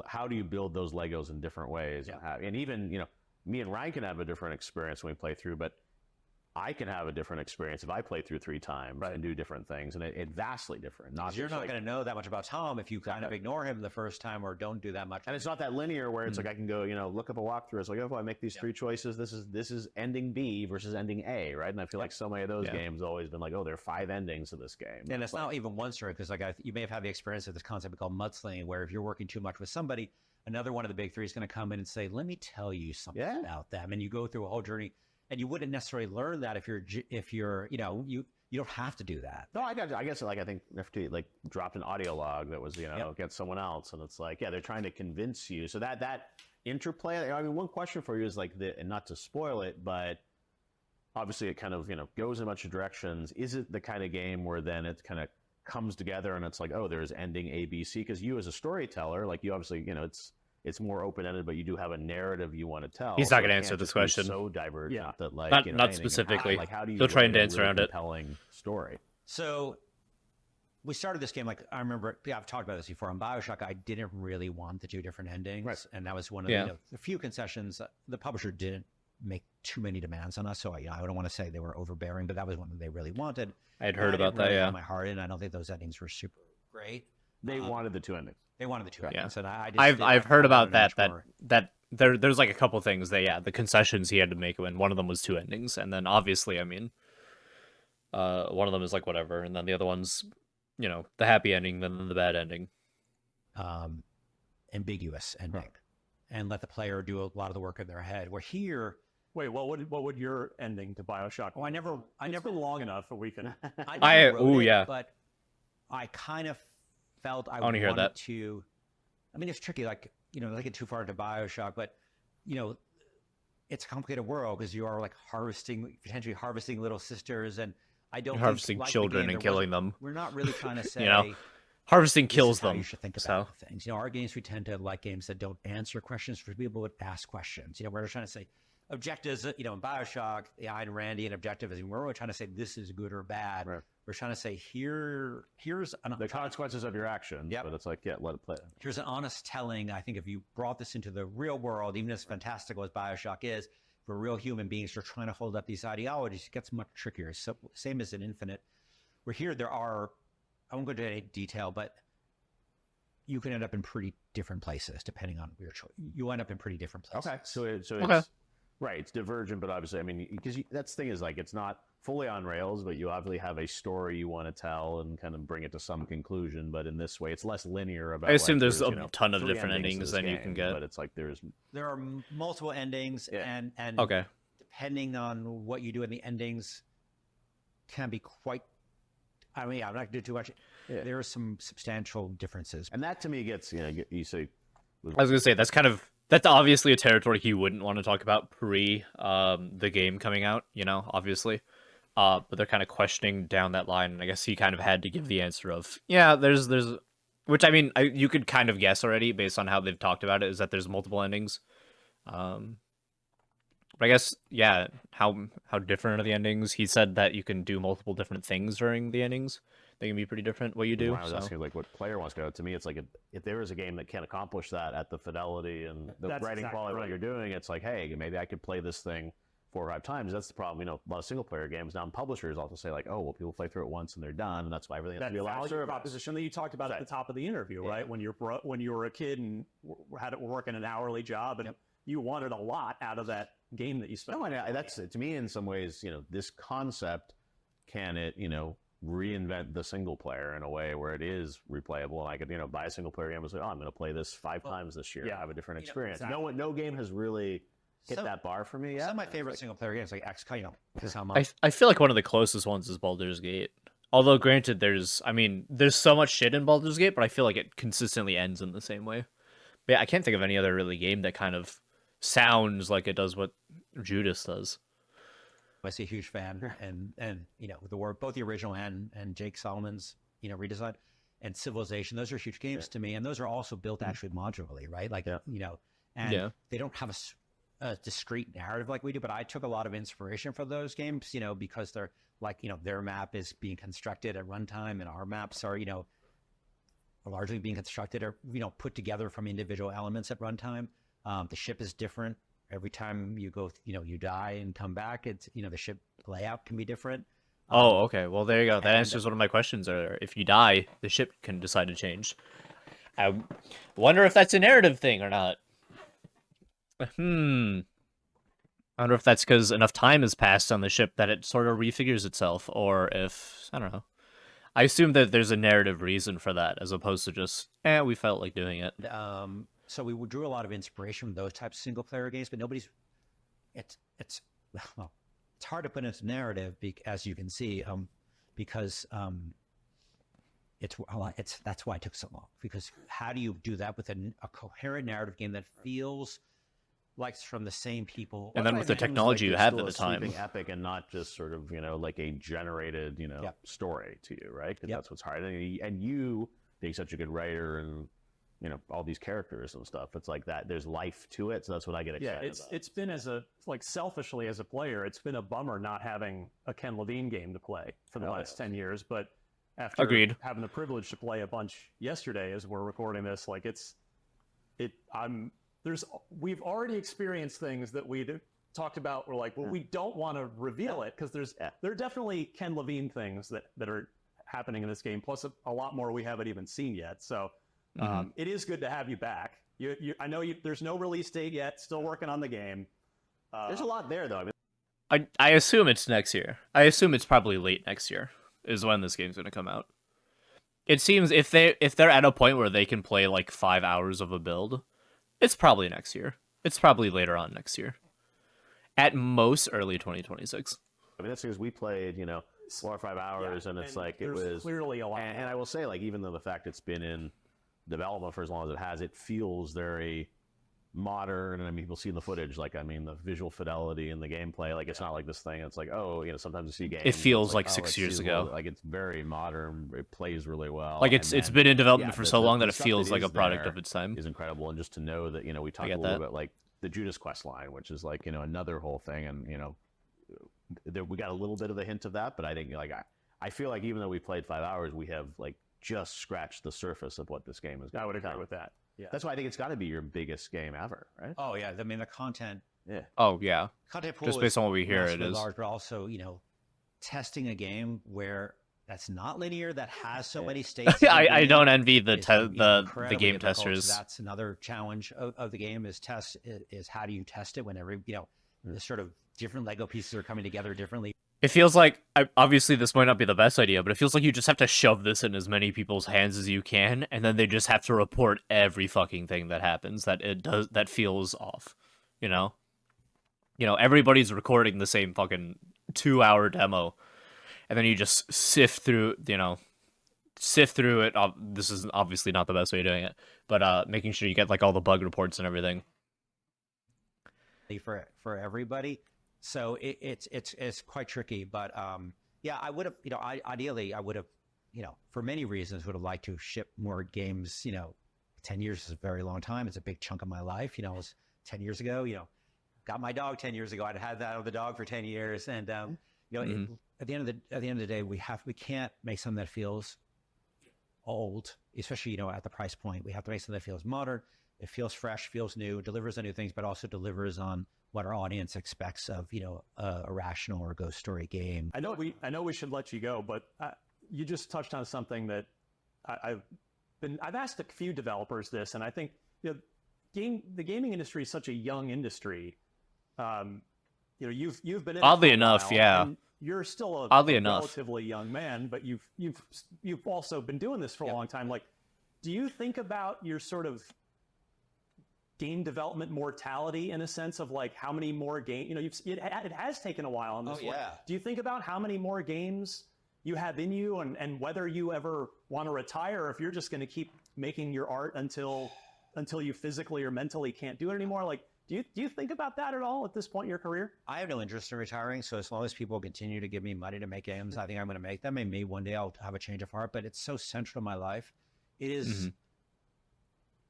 how do you build those Legos in different ways? And even, me and Ryan can have a different experience when we play through, but I can have a different experience if I play through 3 times and do different things, and it's vastly different. You're not going to know that much about Tom if you kind of ignore him the first time or don't do that much. And it's not that linear where it's like I can go, look up a walkthrough. It's like, if I make these 3 choices, this is ending B versus ending A, right? And I feel like so many of those games have always been like, oh, there are 5 endings to this game. And it's not even one story, because you may have had the experience of this concept called mudslinging, where if you're working too much with somebody, another one of the big 3 is going to come in and say, let me tell you something about them. And you go through a whole journey. And you wouldn't necessarily learn that if you're you don't have to do that. No, I guess like I think FT like dropped an audio log that was against someone else, and it's like they're trying to convince you. So that interplay. I mean, one question for you is like and not to spoil it, but obviously it kind of goes in a bunch of directions. Is it the kind of game where then it kind of comes together and it's like, oh, there's ending A, B, C? Because you as a storyteller, like you obviously it's more open-ended, but you do have a narrative you want to tell. He's not going to answer this question. So divergent that like not specifically. Like how do you He'll try and dance around it. Compelling story. So we started this game, like I remember, I've talked about this before. On BioShock, I didn't really want the 2 different endings, and that was one of the few concessions. The publisher didn't make too many demands on us, so I don't want to say they were overbearing, but that was one that they really wanted. I had heard about that. Have my heart in. I don't think those endings were super great. They wanted the 2 endings. They wanted the 2 endings, and I've heard about that there's like a couple things that the concessions he had to make when one of them was 2 endings, and then obviously, I mean, one of them is like whatever, and then the other one's the happy ending, then the bad ending. Ambiguous ending, and let the player do a lot of the work in their head. Where here, wait, what would your ending to BioShock? Oh, I never been long enough that we can. But I kind of felt I want to hear that. I mean, it's tricky, like not get too far into BioShock, but it's a complicated world because you are like potentially harvesting little sisters, and I don't harvesting children and killing them. We're not really trying to say harvesting kills them. You should think about things. Our games, we tend to like games that don't answer questions for people, but ask questions. We're trying to say objectives. In BioShock, the Ayn Randian objective is we're really trying to say this is good or bad. Right. We're trying to say here's the consequences of your actions. But it's like let it play. Here's an honest telling. I think if you brought this into the real world, even as fantastical as BioShock is, for real human beings who are trying to hold up these ideologies, it gets much trickier. So same as in Infinite, where here there are, I won't go into any detail, but you can end up in pretty different places depending on your choice. You end up in pretty different places. Okay, so it's right. It's divergent, but obviously, I mean, because that's the thing is like it's not fully on rails, but you obviously have a story you want to tell and kind of bring it to some conclusion. But in this way, it's less linear. About I assume there's a ton of different endings than you can get. But it's like there are multiple endings, and depending on what you do in the endings, can be quite. I mean, I'm not going to do too much. Yeah. There are some substantial differences, and that to me gets you say. I was going to say that's obviously a territory he wouldn't want to talk about pre the game coming out. Obviously. But they're kind of questioning down that line, and I guess he kind of had to give the answer of, there's, which I mean, you could kind of guess already based on how they've talked about it, is that there's multiple endings. But I guess, how different are the endings? He said that you can do multiple different things during the endings. They can be pretty different what you do. I was asking like what player wants to go. To me, it's like if there is a game that can accomplish that at the fidelity and the writing quality of what you're doing, it's like, hey, maybe I could play this thing 4 or 5 times. That's the problem. A lot of single player games now, publishers also say like, oh, well, people play through it once and they're done, and that's why everything has to be a live service. Proposition that you talked about at the top of the interview, right? When you were a kid and were working an hourly job, and you wanted a lot out of that game that you spent. No, that's to me in some ways. This concept can it reinvent the single player in a way where it is replayable, and I could buy a single player game and say, oh, I'm going to play this 5 times this year. Have a different experience. Exactly. No game has really hit that bar for me. Some of my favorite single player games, like XCOM, I feel like one of the closest ones is Baldur's Gate. Although, granted, there's so much shit in Baldur's Gate, but I feel like it consistently ends in the same way. But I can't think of any other really game that kind of sounds like it does what Judas does. I see a huge fan, and both the original and Jake Solomon's redesign and Civilization. Those are huge games to me, and those are also built actually modularly, right? Like they don't have a discrete narrative like we do, but I took a lot of inspiration from those games, because they're like, their map is being constructed at runtime, and our maps are, are largely being constructed or, put together from individual elements at runtime. The ship is different every time you go, you die and come back. It's, the ship layout can be different. Oh, okay. Well, there you go. That and- answers one of my questions earlier. If you die, the ship can decide to change. I wonder if that's a narrative thing or not. I wonder if that's because enough time has passed on the ship that it sort of refigures itself, or if, I don't know. I assume that there's a narrative reason for that, as opposed to just, we felt like doing it. So we drew a lot of inspiration from those types of single player games, but it's hard to put into narrative, as you can see, because that's why it took so long. Because how do you do that with a coherent narrative game that feels like it's from the same people? And then with the technology you have at the time, sleeping epic and not just sort of like a generated story to you, right? Because that's what's hard. And you being such a good writer and all these characters and stuff, it's like that. There's life to it, so that's what I get excited about. It's been selfishly as a player, it's been a bummer not having a Ken Levine game to play for the last 10 years. But after Agreed. having the privilege to play a bunch yesterday, as we're recording this, we've already experienced things that we talked about. We're like, well, we don't want to reveal it because there are definitely Ken Levine things that are happening in this game, plus a lot more we haven't even seen yet. So it is good to have you back. I know there's no release date yet. Still working on the game. There's a lot there, though. I assume it's next year. I assume it's probably late next year is when this game's going to come out. It seems if they're at a point where they can play like 5 hours of a build, it's probably next year. It's probably later on next year. At most, early 2026. I mean, that's because we played, 4 or 5 hours, and it's like it was clearly a lot. And I will say, even though the fact it's been in development for as long as it has, it feels very modern. And I mean, people see in the footage, the visual fidelity and the gameplay. It's not like this thing. It's like, sometimes you see games. It feels like it's 6 years ago. It's very modern. It plays really well. It's been in development for so long that it feels like a product there of its time. Is incredible. And just to know that, we talked a little bit the Judas quest line, which is another whole thing. And, we got a little bit of a hint of that, but I think I feel like even though we played 5 hours, we have just scratched the surface of what this game is. I would agree with that. Yeah. That's why I think it's got to be your biggest game ever, right? Oh yeah, I mean the content. Yeah. Oh yeah. Content pool just based on what we hear, it is large, but also testing a game where that's not linear, that has so many states. I don't envy the game difficult. testers. So that's another challenge of the game is how do you test it when the sort of different Lego pieces are coming together differently. It feels like, obviously this might not be the best idea, but it feels like you just have to shove this in as many people's hands as you can, and then they just have to report every fucking thing that happens that feels off. Everybody's recording the same fucking 2-hour demo, and then you just sift through it. This is obviously not the best way of doing it, but making sure you get all the bug reports and everything for everybody. So it's quite tricky, but I would have, ideally I would have, for many reasons would have liked to ship more games. 10 years is a very long time. It's a big chunk of my life. It was 10 years ago. Got my dog 10 years ago. I'd had that with the dog for 10 years, and at the end of the day, we can't make something that feels old, especially at the price point. We have to make something that feels modern. It feels fresh, feels new, delivers on new things, but also delivers on what our audience expects of a rational or ghost story game. I know we should let you go, but you just touched on something that I've asked a few developers this, and I think the gaming industry is such a young industry. You've been in oddly it for a enough, while, yeah. and you're still a relatively young man, but you've also been doing this for a long time. Do you think about your sort of game development mortality in a sense of how many more games, it has taken a while on this one. Do you think about how many more games you have in you and whether you ever want to retire, or if you're just going to keep making your art until you physically or mentally can't do it anymore? Do you think about that at all at this point in your career? I have no interest in retiring, so as long as people continue to give me money to make games, I think I'm going to make them. And maybe one day I'll have a change of heart, but it's so central to my life. It is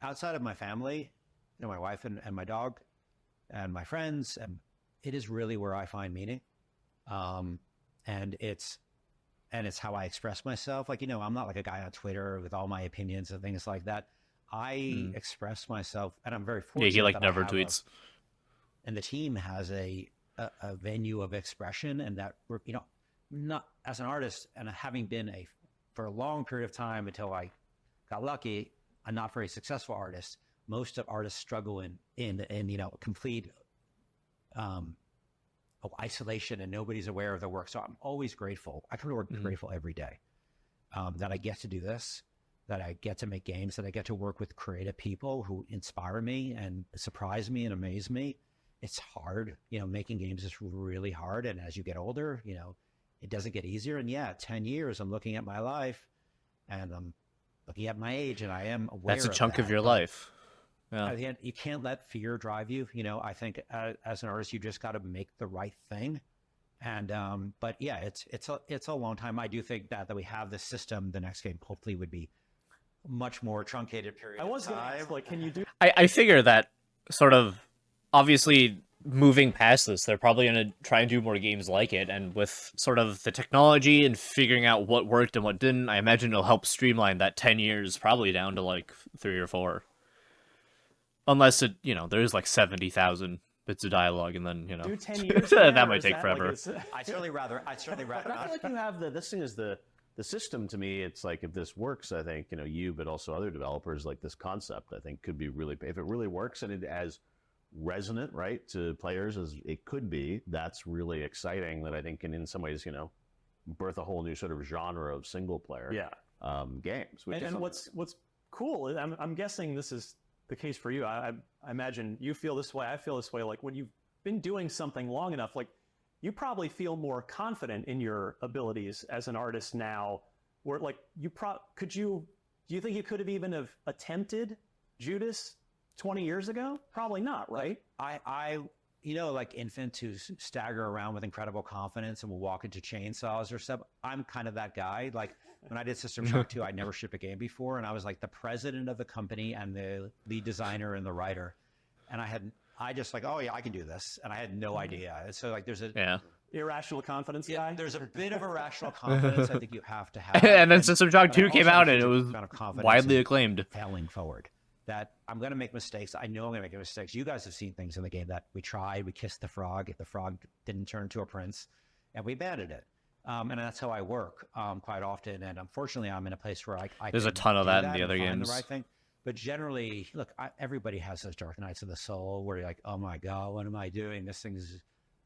outside of my family, my wife and my dog. and my friends, and it is really where I find meaning. And it's how I express myself. Like, I'm not like a guy on Twitter with all my opinions and things like that. I express myself, and I'm very fortunate. Yeah, he like that never tweets. And the team has a venue of expression, and that we're, not as an artist, and having been for a long period of time until I got lucky, a not very successful artist. Most of artists struggle in complete isolation, and nobody's aware of their work. So I'm always grateful. I come to work grateful every day that I get to do this, that I get to make games, that I get to work with creative people who inspire me and surprise me and amaze me. It's hard, making games is really hard. And as you get older, it doesn't get easier. And 10 years, I'm looking at my life, and I'm looking at my age, and I am aware That's a chunk of your life. Yeah. At the end, you can't let fear drive you. I think as an artist, you just got to make the right thing. And but yeah, it's a long time. I do think that we have this system. The next game hopefully would be much more truncated period. I was going to ask, like, can you do? I figure that sort of obviously moving past this, they're probably going to try and do more games like it. And with sort of the technology and figuring out what worked and what didn't, I imagine it'll help streamline that 10 years probably down to like 3 or 4. Unless it, there's like 70,000 bits of dialogue, and then, do 10 years that might take forever. I'd certainly rather But I feel like you have this thing is the system. To me, it's like, if this works, I think, you, but also other developers, like this concept, I think could be really, if it really works and it as resonant, right, to players as it could be, that's really exciting. That I think can, in some ways, birth a whole new sort of genre of single player games. And what's cool, I'm guessing this is the case for you. I imagine you feel this way. I feel this way. Like, when you've been doing something long enough, like, you probably feel more confident in your abilities as an artist now. Where, like, do you think you could have even have attempted Judas 20 years ago? Probably not, right? I like infants who stagger around with incredible confidence and will walk into chainsaws or stuff. I'm kind of that guy. Like, when I did System Shock 2, I'd never shipped a game before, and I was like the president of the company and the lead designer and the writer. And I just like, oh yeah, I can do this. And I had no idea. So like, there's irrational confidence guy. There's a bit of irrational confidence I think you have to have. And then System Shock 2 came out, and it was widely acclaimed. Failing forward. That I'm going to make mistakes. I know I'm going to make mistakes. You guys have seen things in the game that we tried. We kissed the frog. If the frog didn't turn into a prince, and we abandoned it. And that's how I work quite often. And unfortunately, I'm in a place where I there's a ton of that in the other games. The right thing. But generally, look, everybody has those dark nights of the soul where you're like, oh my God, what am I doing? This thing's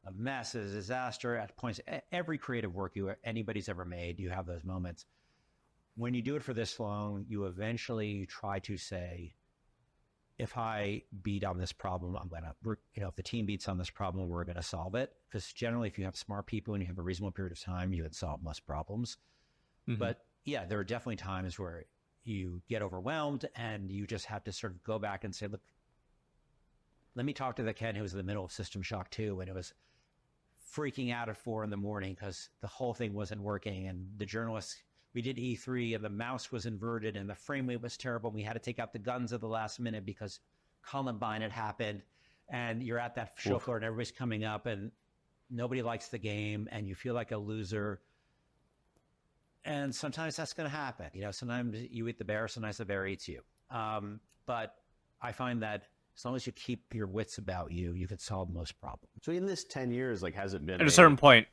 a mess, a disaster. At points, every creative work anybody's ever made, you have those moments. When you do it for this long, you eventually try to say, if I beat on this problem, I'm going to, if the team beats on this problem, we're going to solve it. Because generally, if you have smart people and you have a reasonable period of time, you can solve most problems. But yeah, there are definitely times where you get overwhelmed and you just have to sort of go back and say, look, let me talk to the Ken who was in the middle of System Shock 2 and it was freaking out at 4 a.m. because the whole thing wasn't working. And the journalists, we did E3 and the mouse was inverted and the frame rate was terrible. We had to take out the guns at the last minute because Columbine had happened. And you're at that show floor and everybody's coming up and nobody likes the game and you feel like a loser. And sometimes that's going to happen. Sometimes you eat the bear, sometimes the bear eats you. But I find that as long as you keep your wits about you, you can solve most problems. So in this 10 years, like, has it been at a certain point,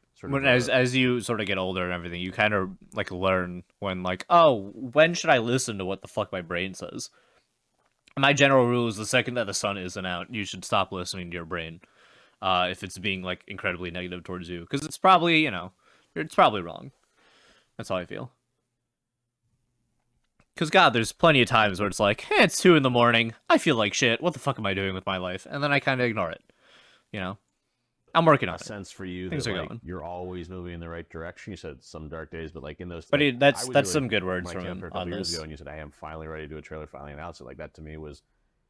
as you sort of get older and everything, you kind of like learn when, like, oh, when should I listen to what the fuck my brain says? My general rule is the second that the sun isn't out, you should stop listening to your brain. If it's being like incredibly negative towards you, because it's probably, it's probably wrong. That's how I feel. Because, God, there's plenty of times where it's like, hey, it's 2 a.m. I feel like shit. What the fuck am I doing with my life? And then I kind of ignore it. I'm working on it. Sense for you Things that, are like, going. you're always moving in the right direction. You said some dark days, but like in those. But like, that's really, some good words Mike from him a couple on years this. ago, and you said, I am finally ready to do a trailer, finally announce it. Like, that to me was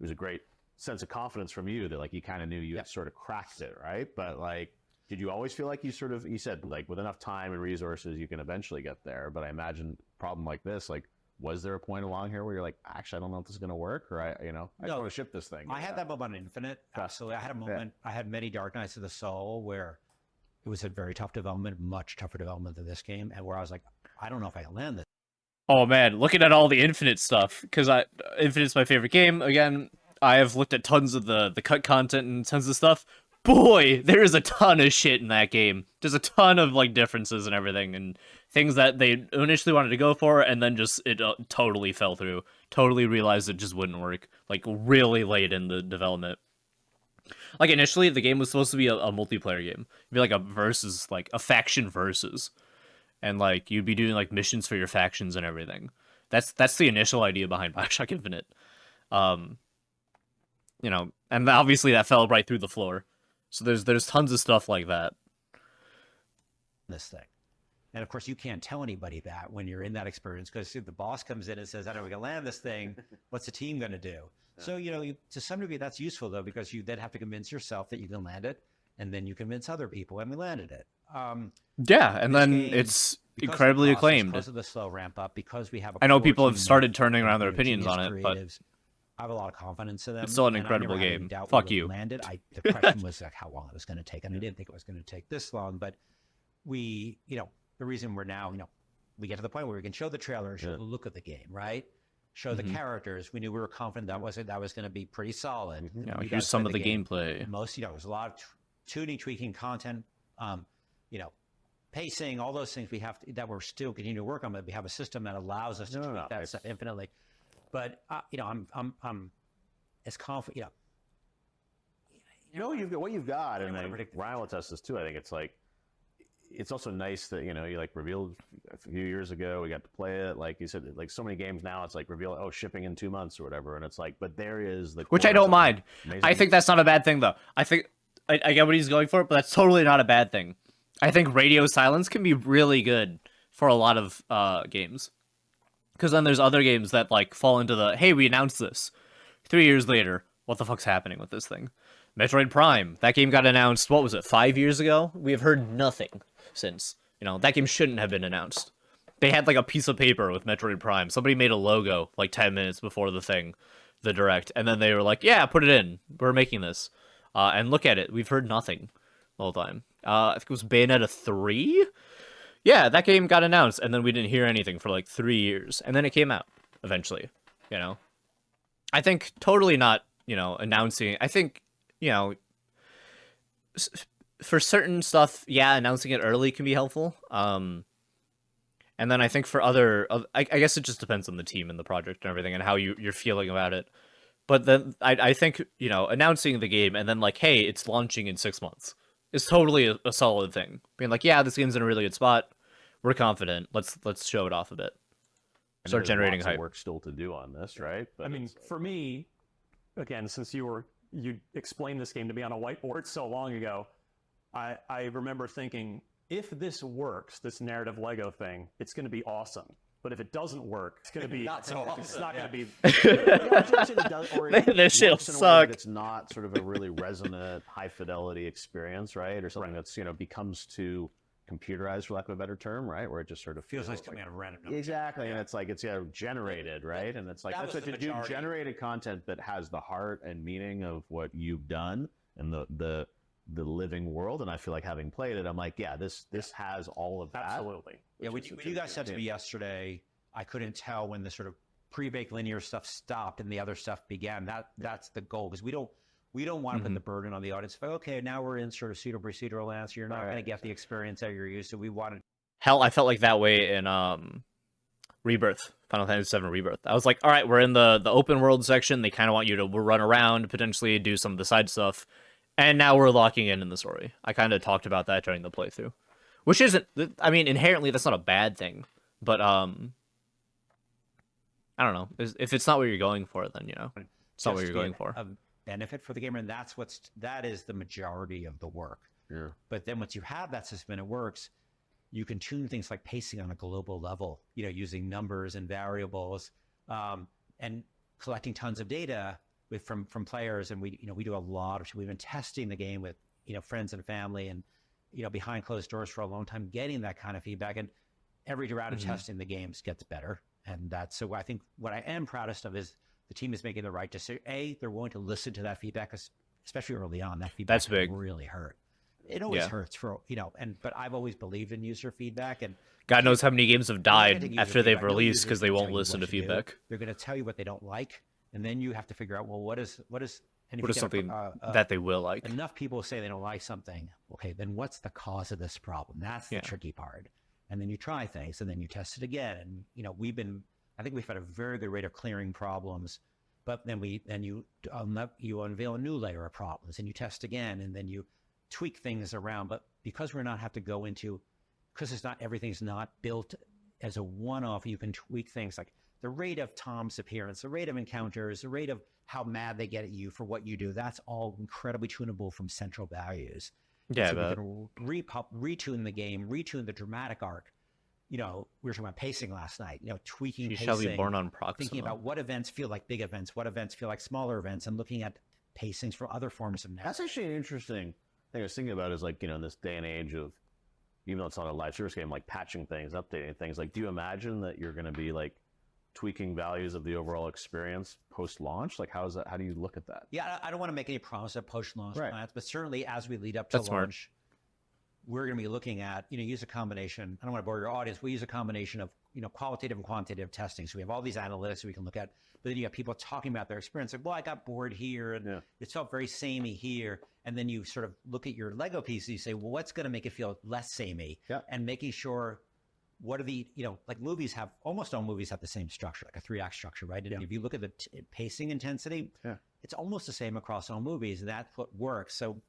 a great sense of confidence from you that, like, you kind of knew you had sort of cracked it, right? But like, did you always feel like you said, like, with enough time and resources, you can eventually get there? But I imagine a problem like this, like, was there a point along here where you're like, actually, I don't know if this is going to work, or I just No. want to ship this thing? I had that moment on Infinite. Absolutely. I had a moment, I had many Dark Nights of the Soul where it was a very tough development, much tougher development than this game, and where I was like, I don't know if I can land this. Oh man, looking at all the Infinite stuff, because Infinite's my favorite game. Again, I have looked at tons of the cut content and tons of stuff. Boy, there is a ton of shit in that game. There's a ton of like differences and everything, and things that they initially wanted to go for, and then just it totally fell through. Totally realized it just wouldn't work. Like really late in the development. Like initially, the game was supposed to be a multiplayer game. It'd be like a versus, like a faction versus, and like you'd be doing like missions for your factions and everything. That's the initial idea behind BioShock Infinite. You know, and obviously that fell right through the floor. So there's tons of stuff like that. This thing. And of course, you can't tell anybody that when you're in that experience, because the boss comes in and says, I don't know, we can land this thing. What's the team going to do? So, you know, to some degree, that's useful, though, because you then have to convince yourself that you can land it, and then you convince other people, and we landed it. Yeah, and then game, it's because incredibly of the process, acclaimed. Because of the slow ramp up, because we have a I know core people have team started of, turning around their you know, opinions genius on it, but creatives. I have a lot of confidence in them. it's still an and I incredible never had any game. doubt we Fuck would you. land it. The question was like how long it was going to take, and I didn't think it was going to take this long. But we, you know, the reason we're now, you know, we get to the point where we can show the trailer, show the look of the game, right? Show the characters. We knew we were confident that was going to be pretty solid. You know, You here's guys some played of the gameplay. Most, you know, there's a lot of tuning, tweaking, content, you know, pacing, all those things we have to, that we're still continuing to work on. But we have a system that allows us to tweak that stuff infinitely. But you know, I'm as confident. You know, what you've got, and wanna then predict the Ryan will test this too. I think it's like, it's also nice that, you know, you like revealed a few years ago, we got to play it. Like you said, like so many games now, it's like reveal, oh, shipping in 2 months or whatever. And it's like, but there is the Which core I of don't something mind. amazing. I think that's not a bad thing, though. I think I get what he's going for, but that's totally not a bad thing. I think radio silence can be really good for a lot of games. Because then there's other games that like fall into the, hey, we announced this. 3 years later, what the fuck's happening with this thing? Metroid Prime, that game got announced, what was it, 5 years ago? We have heard nothing since. You know, that game shouldn't have been announced. They had like a piece of paper with Metroid Prime. Somebody made a logo like 10 minutes before the direct, and then they were like, yeah, put it in. We're making this. And look at it. We've heard nothing the whole time. I think it was Bayonetta 3? Yeah, that game got announced, and then we didn't hear anything for like 3 years. And then it came out, eventually, you know? I think totally not, you know, announcing. I think, you know, for certain stuff, yeah, announcing it early can be helpful. And then I think for other, I guess it just depends on the team and the project and everything and how you're feeling about it. But then I think, you know, announcing the game and then like, hey, it's launching in 6 months is totally a solid thing. Being like, yeah, this game's in a really good spot. We're confident. Let's show it off a bit. Start generating hype. Work still to do on this, right? But I mean, for me, again, since you explained this game to me on a whiteboard so long ago, I remember thinking, if this works, this narrative Lego thing, it's going to be awesome. But if it doesn't work, it's going to be Not so awesome. It's not going to be. This shit'll suck. It's not sort of a really resonant, high fidelity experience, right? Or something that's, you know, becomes too computerized, for lack of a better term, right? Where it just sort of feels like it's coming out of random. Exactly, and it's like it's generated, right? And it's like That that's was what the you do. majority. Generated content that has the heart and meaning of what you've done and the living world. And I feel like having played it, I'm like, yeah, this has all of that. Absolutely. Yeah, when you guys said to me yesterday, I couldn't tell when the sort of pre-baked linear stuff stopped and the other stuff began. That's the goal, because we don't want to put the burden on the audience. Like, okay, now we're in sort of pseudo-procedural land, so you're not going to get the experience that you're used to. We wanted. Hell, I felt like that way in Rebirth, Final Fantasy VII Rebirth. I was like, all right, we're in the open world section. They kind of want you to run around, potentially do some of the side stuff, and now we're locking in the story. I kind of talked about that during the playthrough, which isn't. I mean, inherently that's not a bad thing, but I don't know. If it's not what you're going for, then you know it's not what you're going for. A benefit for the gamer, and that is the majority of the work. Yeah. But then once you have that system and it works, you can tune things like pacing on a global level, you know, using numbers and variables, and collecting tons of data from players. And we do a lot of, we've been testing the game with, you know, friends and family and, you know, behind closed doors for a long time, getting that kind of feedback. And every round of testing, the games gets better And that's so I think what I am proudest of is the team is making the right decision. They're willing to listen to that feedback, especially early on. That feedback That's big. really hurt. It always Yeah. hurts for, but I've always believed in user feedback, and God knows how many games have died User after they've feedback. No released user's because they gonna won't tell you listen to what do. feedback. They're going to tell you what they don't like, and then you have to figure out, well, what is, and if What you is get something that they will like? enough people say they don't like something, okay, then what's the cause of this problem? That's the tricky part. And then you try things, and then you test it again. And I think we've had a very good rate of clearing problems, but then you unveil a new layer of problems, and you test again, and then you tweak things around. But because everything's not built as a one-off, you can tweak things like the rate of Tom's appearance, the rate of encounters, the rate of how mad they get at you for what you do. That's all incredibly tunable from central values. Yeah, so we can retune the game, retune the dramatic arc. We were talking about pacing last night, tweaking She pacing. shall be born on Proxima. Thinking about what events feel like big events, what events feel like smaller events, and looking at pacings for other forms of narrative. That's actually an interesting thing I was thinking about is like, in this day and age of, even though it's not a live service game, like patching things, updating things, like, do you imagine that you're going to be like tweaking values of the overall experience post-launch? Like, how do you look at that? Yeah, I don't want to make any promise of post-launch plans, but certainly as we lead up to That's launch, we're going to be looking at, use a combination. I don't want to bore your audience. We use a combination of, qualitative and quantitative testing. So we have all these analytics we can look at, but then you have people talking about their experience. Like, well, I got bored here, and it felt very samey here. And then you sort of look at your Lego piece and you say, well, what's going to make it feel less samey? Yeah. And making sure, what are the, like almost all movies have the same structure, like a 3-act structure, right? And if you look at the pacing intensity, it's almost the same across all movies. And that's what works. So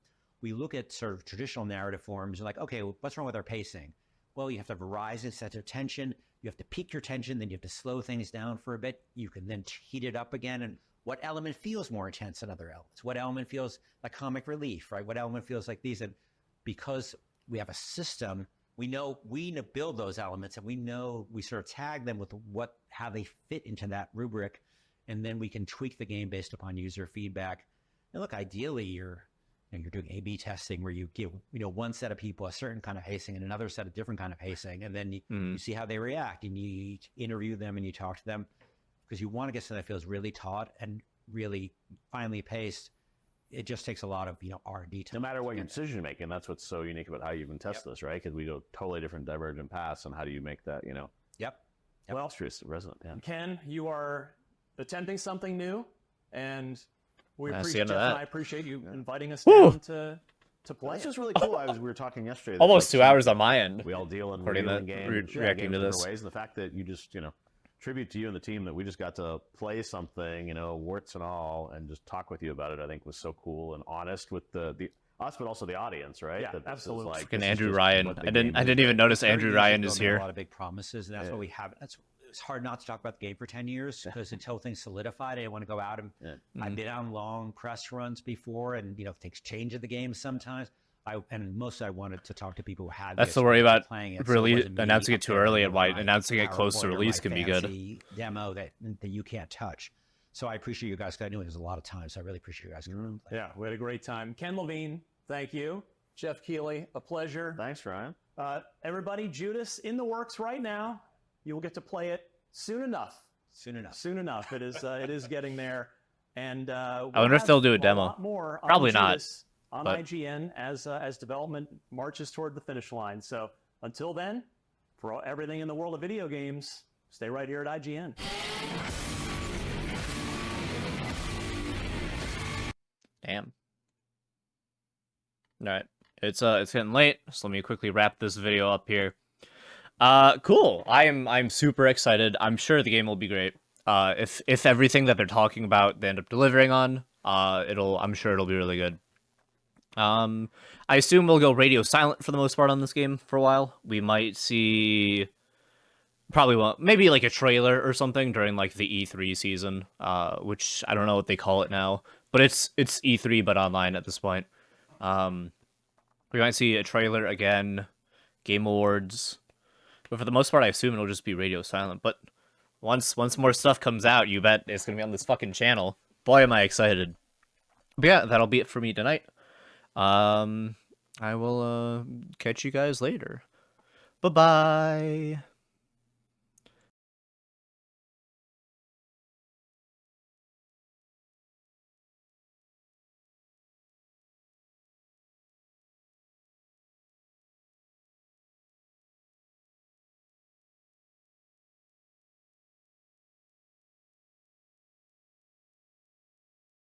we look at sort of traditional narrative forms. You're like, okay, well, what's wrong with our pacing? Well, you have to have a rising sense of tension. You have to peak your tension, then you have to slow things down for a bit. You can then heat it up again. And what element feels more intense than other elements? What element feels like comic relief, right? What element feels like these? And because we have a system, we build those elements, and we sort of tag them with how they fit into that rubric. And then we can tweak the game based upon user feedback. And look, ideally, you're doing A/B testing where you give one set of people a certain kind of pacing and another set a different kind of pacing, and then you see how they react, and you interview them and you talk to them, because you want to get something that feels really taut and really finely paced. It just takes a lot of R&D. No matter what your decision making, that's what's so unique about how you even test this, right? Because we go totally different divergent paths, and how do you make that Yep. Well, it's resonant. Yeah. Ken, you are attempting something new, and we That's appreciate the Jeff end of and that. I appreciate you inviting us Woo! down to play. That's it. just really cool. We were talking yesterday. that, Almost like, 2 hours on my end. We all deal in Recording reviewing that, games, reacting games to in this. different ways, and the fact that you just tribute to you and the team that we just got to play something, warts and all, and just talk with you about it, I think was so cool and honest with the us, but also the audience, right? Yeah, That this is absolutely. like, And this is Andrew just Ryan. what the I game didn't is. even notice Very Andrew easy Ryan to is build in here. A lot of big promises, and that's what we have. It's hard not to talk about the game for 10 years, because until things solidified, I didn't want to go out and I've been on long press runs before, and things change in the game sometimes. Mostly I wanted to talk to people who had. That's the worry about playing it, so really it wasn't me announcing it up too there early, with and why my announcing it close to PowerPoint or release my can be good. fancy demo that you can't touch. So I appreciate you guys, because I knew it was a lot of time. So I really appreciate you guys. Yeah, we had a great time. Ken Levine, thank you. Geoff Keighley, a pleasure. Thanks, Ryan. Everybody, Judas in the works right now. You will get to play it soon enough. Soon enough. Soon enough. It is getting there. And I wonder if they'll do a demo. lot more on Probably not, Judas on but- IGN as development marches toward the finish line. So until then, for everything in the world of video games, stay right here at IGN. Damn. All right. It's getting late, so let me quickly wrap this video up here. Cool. I'm super excited. I'm sure the game will be great. If everything that they're talking about they end up delivering on, I'm sure it'll be really good. I assume we'll go radio silent for the most part on this game for a while. We might see maybe like a trailer or something during like the E3 season, which I don't know what they call it now, but it's E3 but online at this point. We might see a trailer again, Game Awards, but for the most part, I assume it'll just be radio silent. But once more stuff comes out, you bet it's gonna be on this fucking channel. Boy, am I excited! But yeah, that'll be it for me tonight. I will catch you guys later. Bye bye.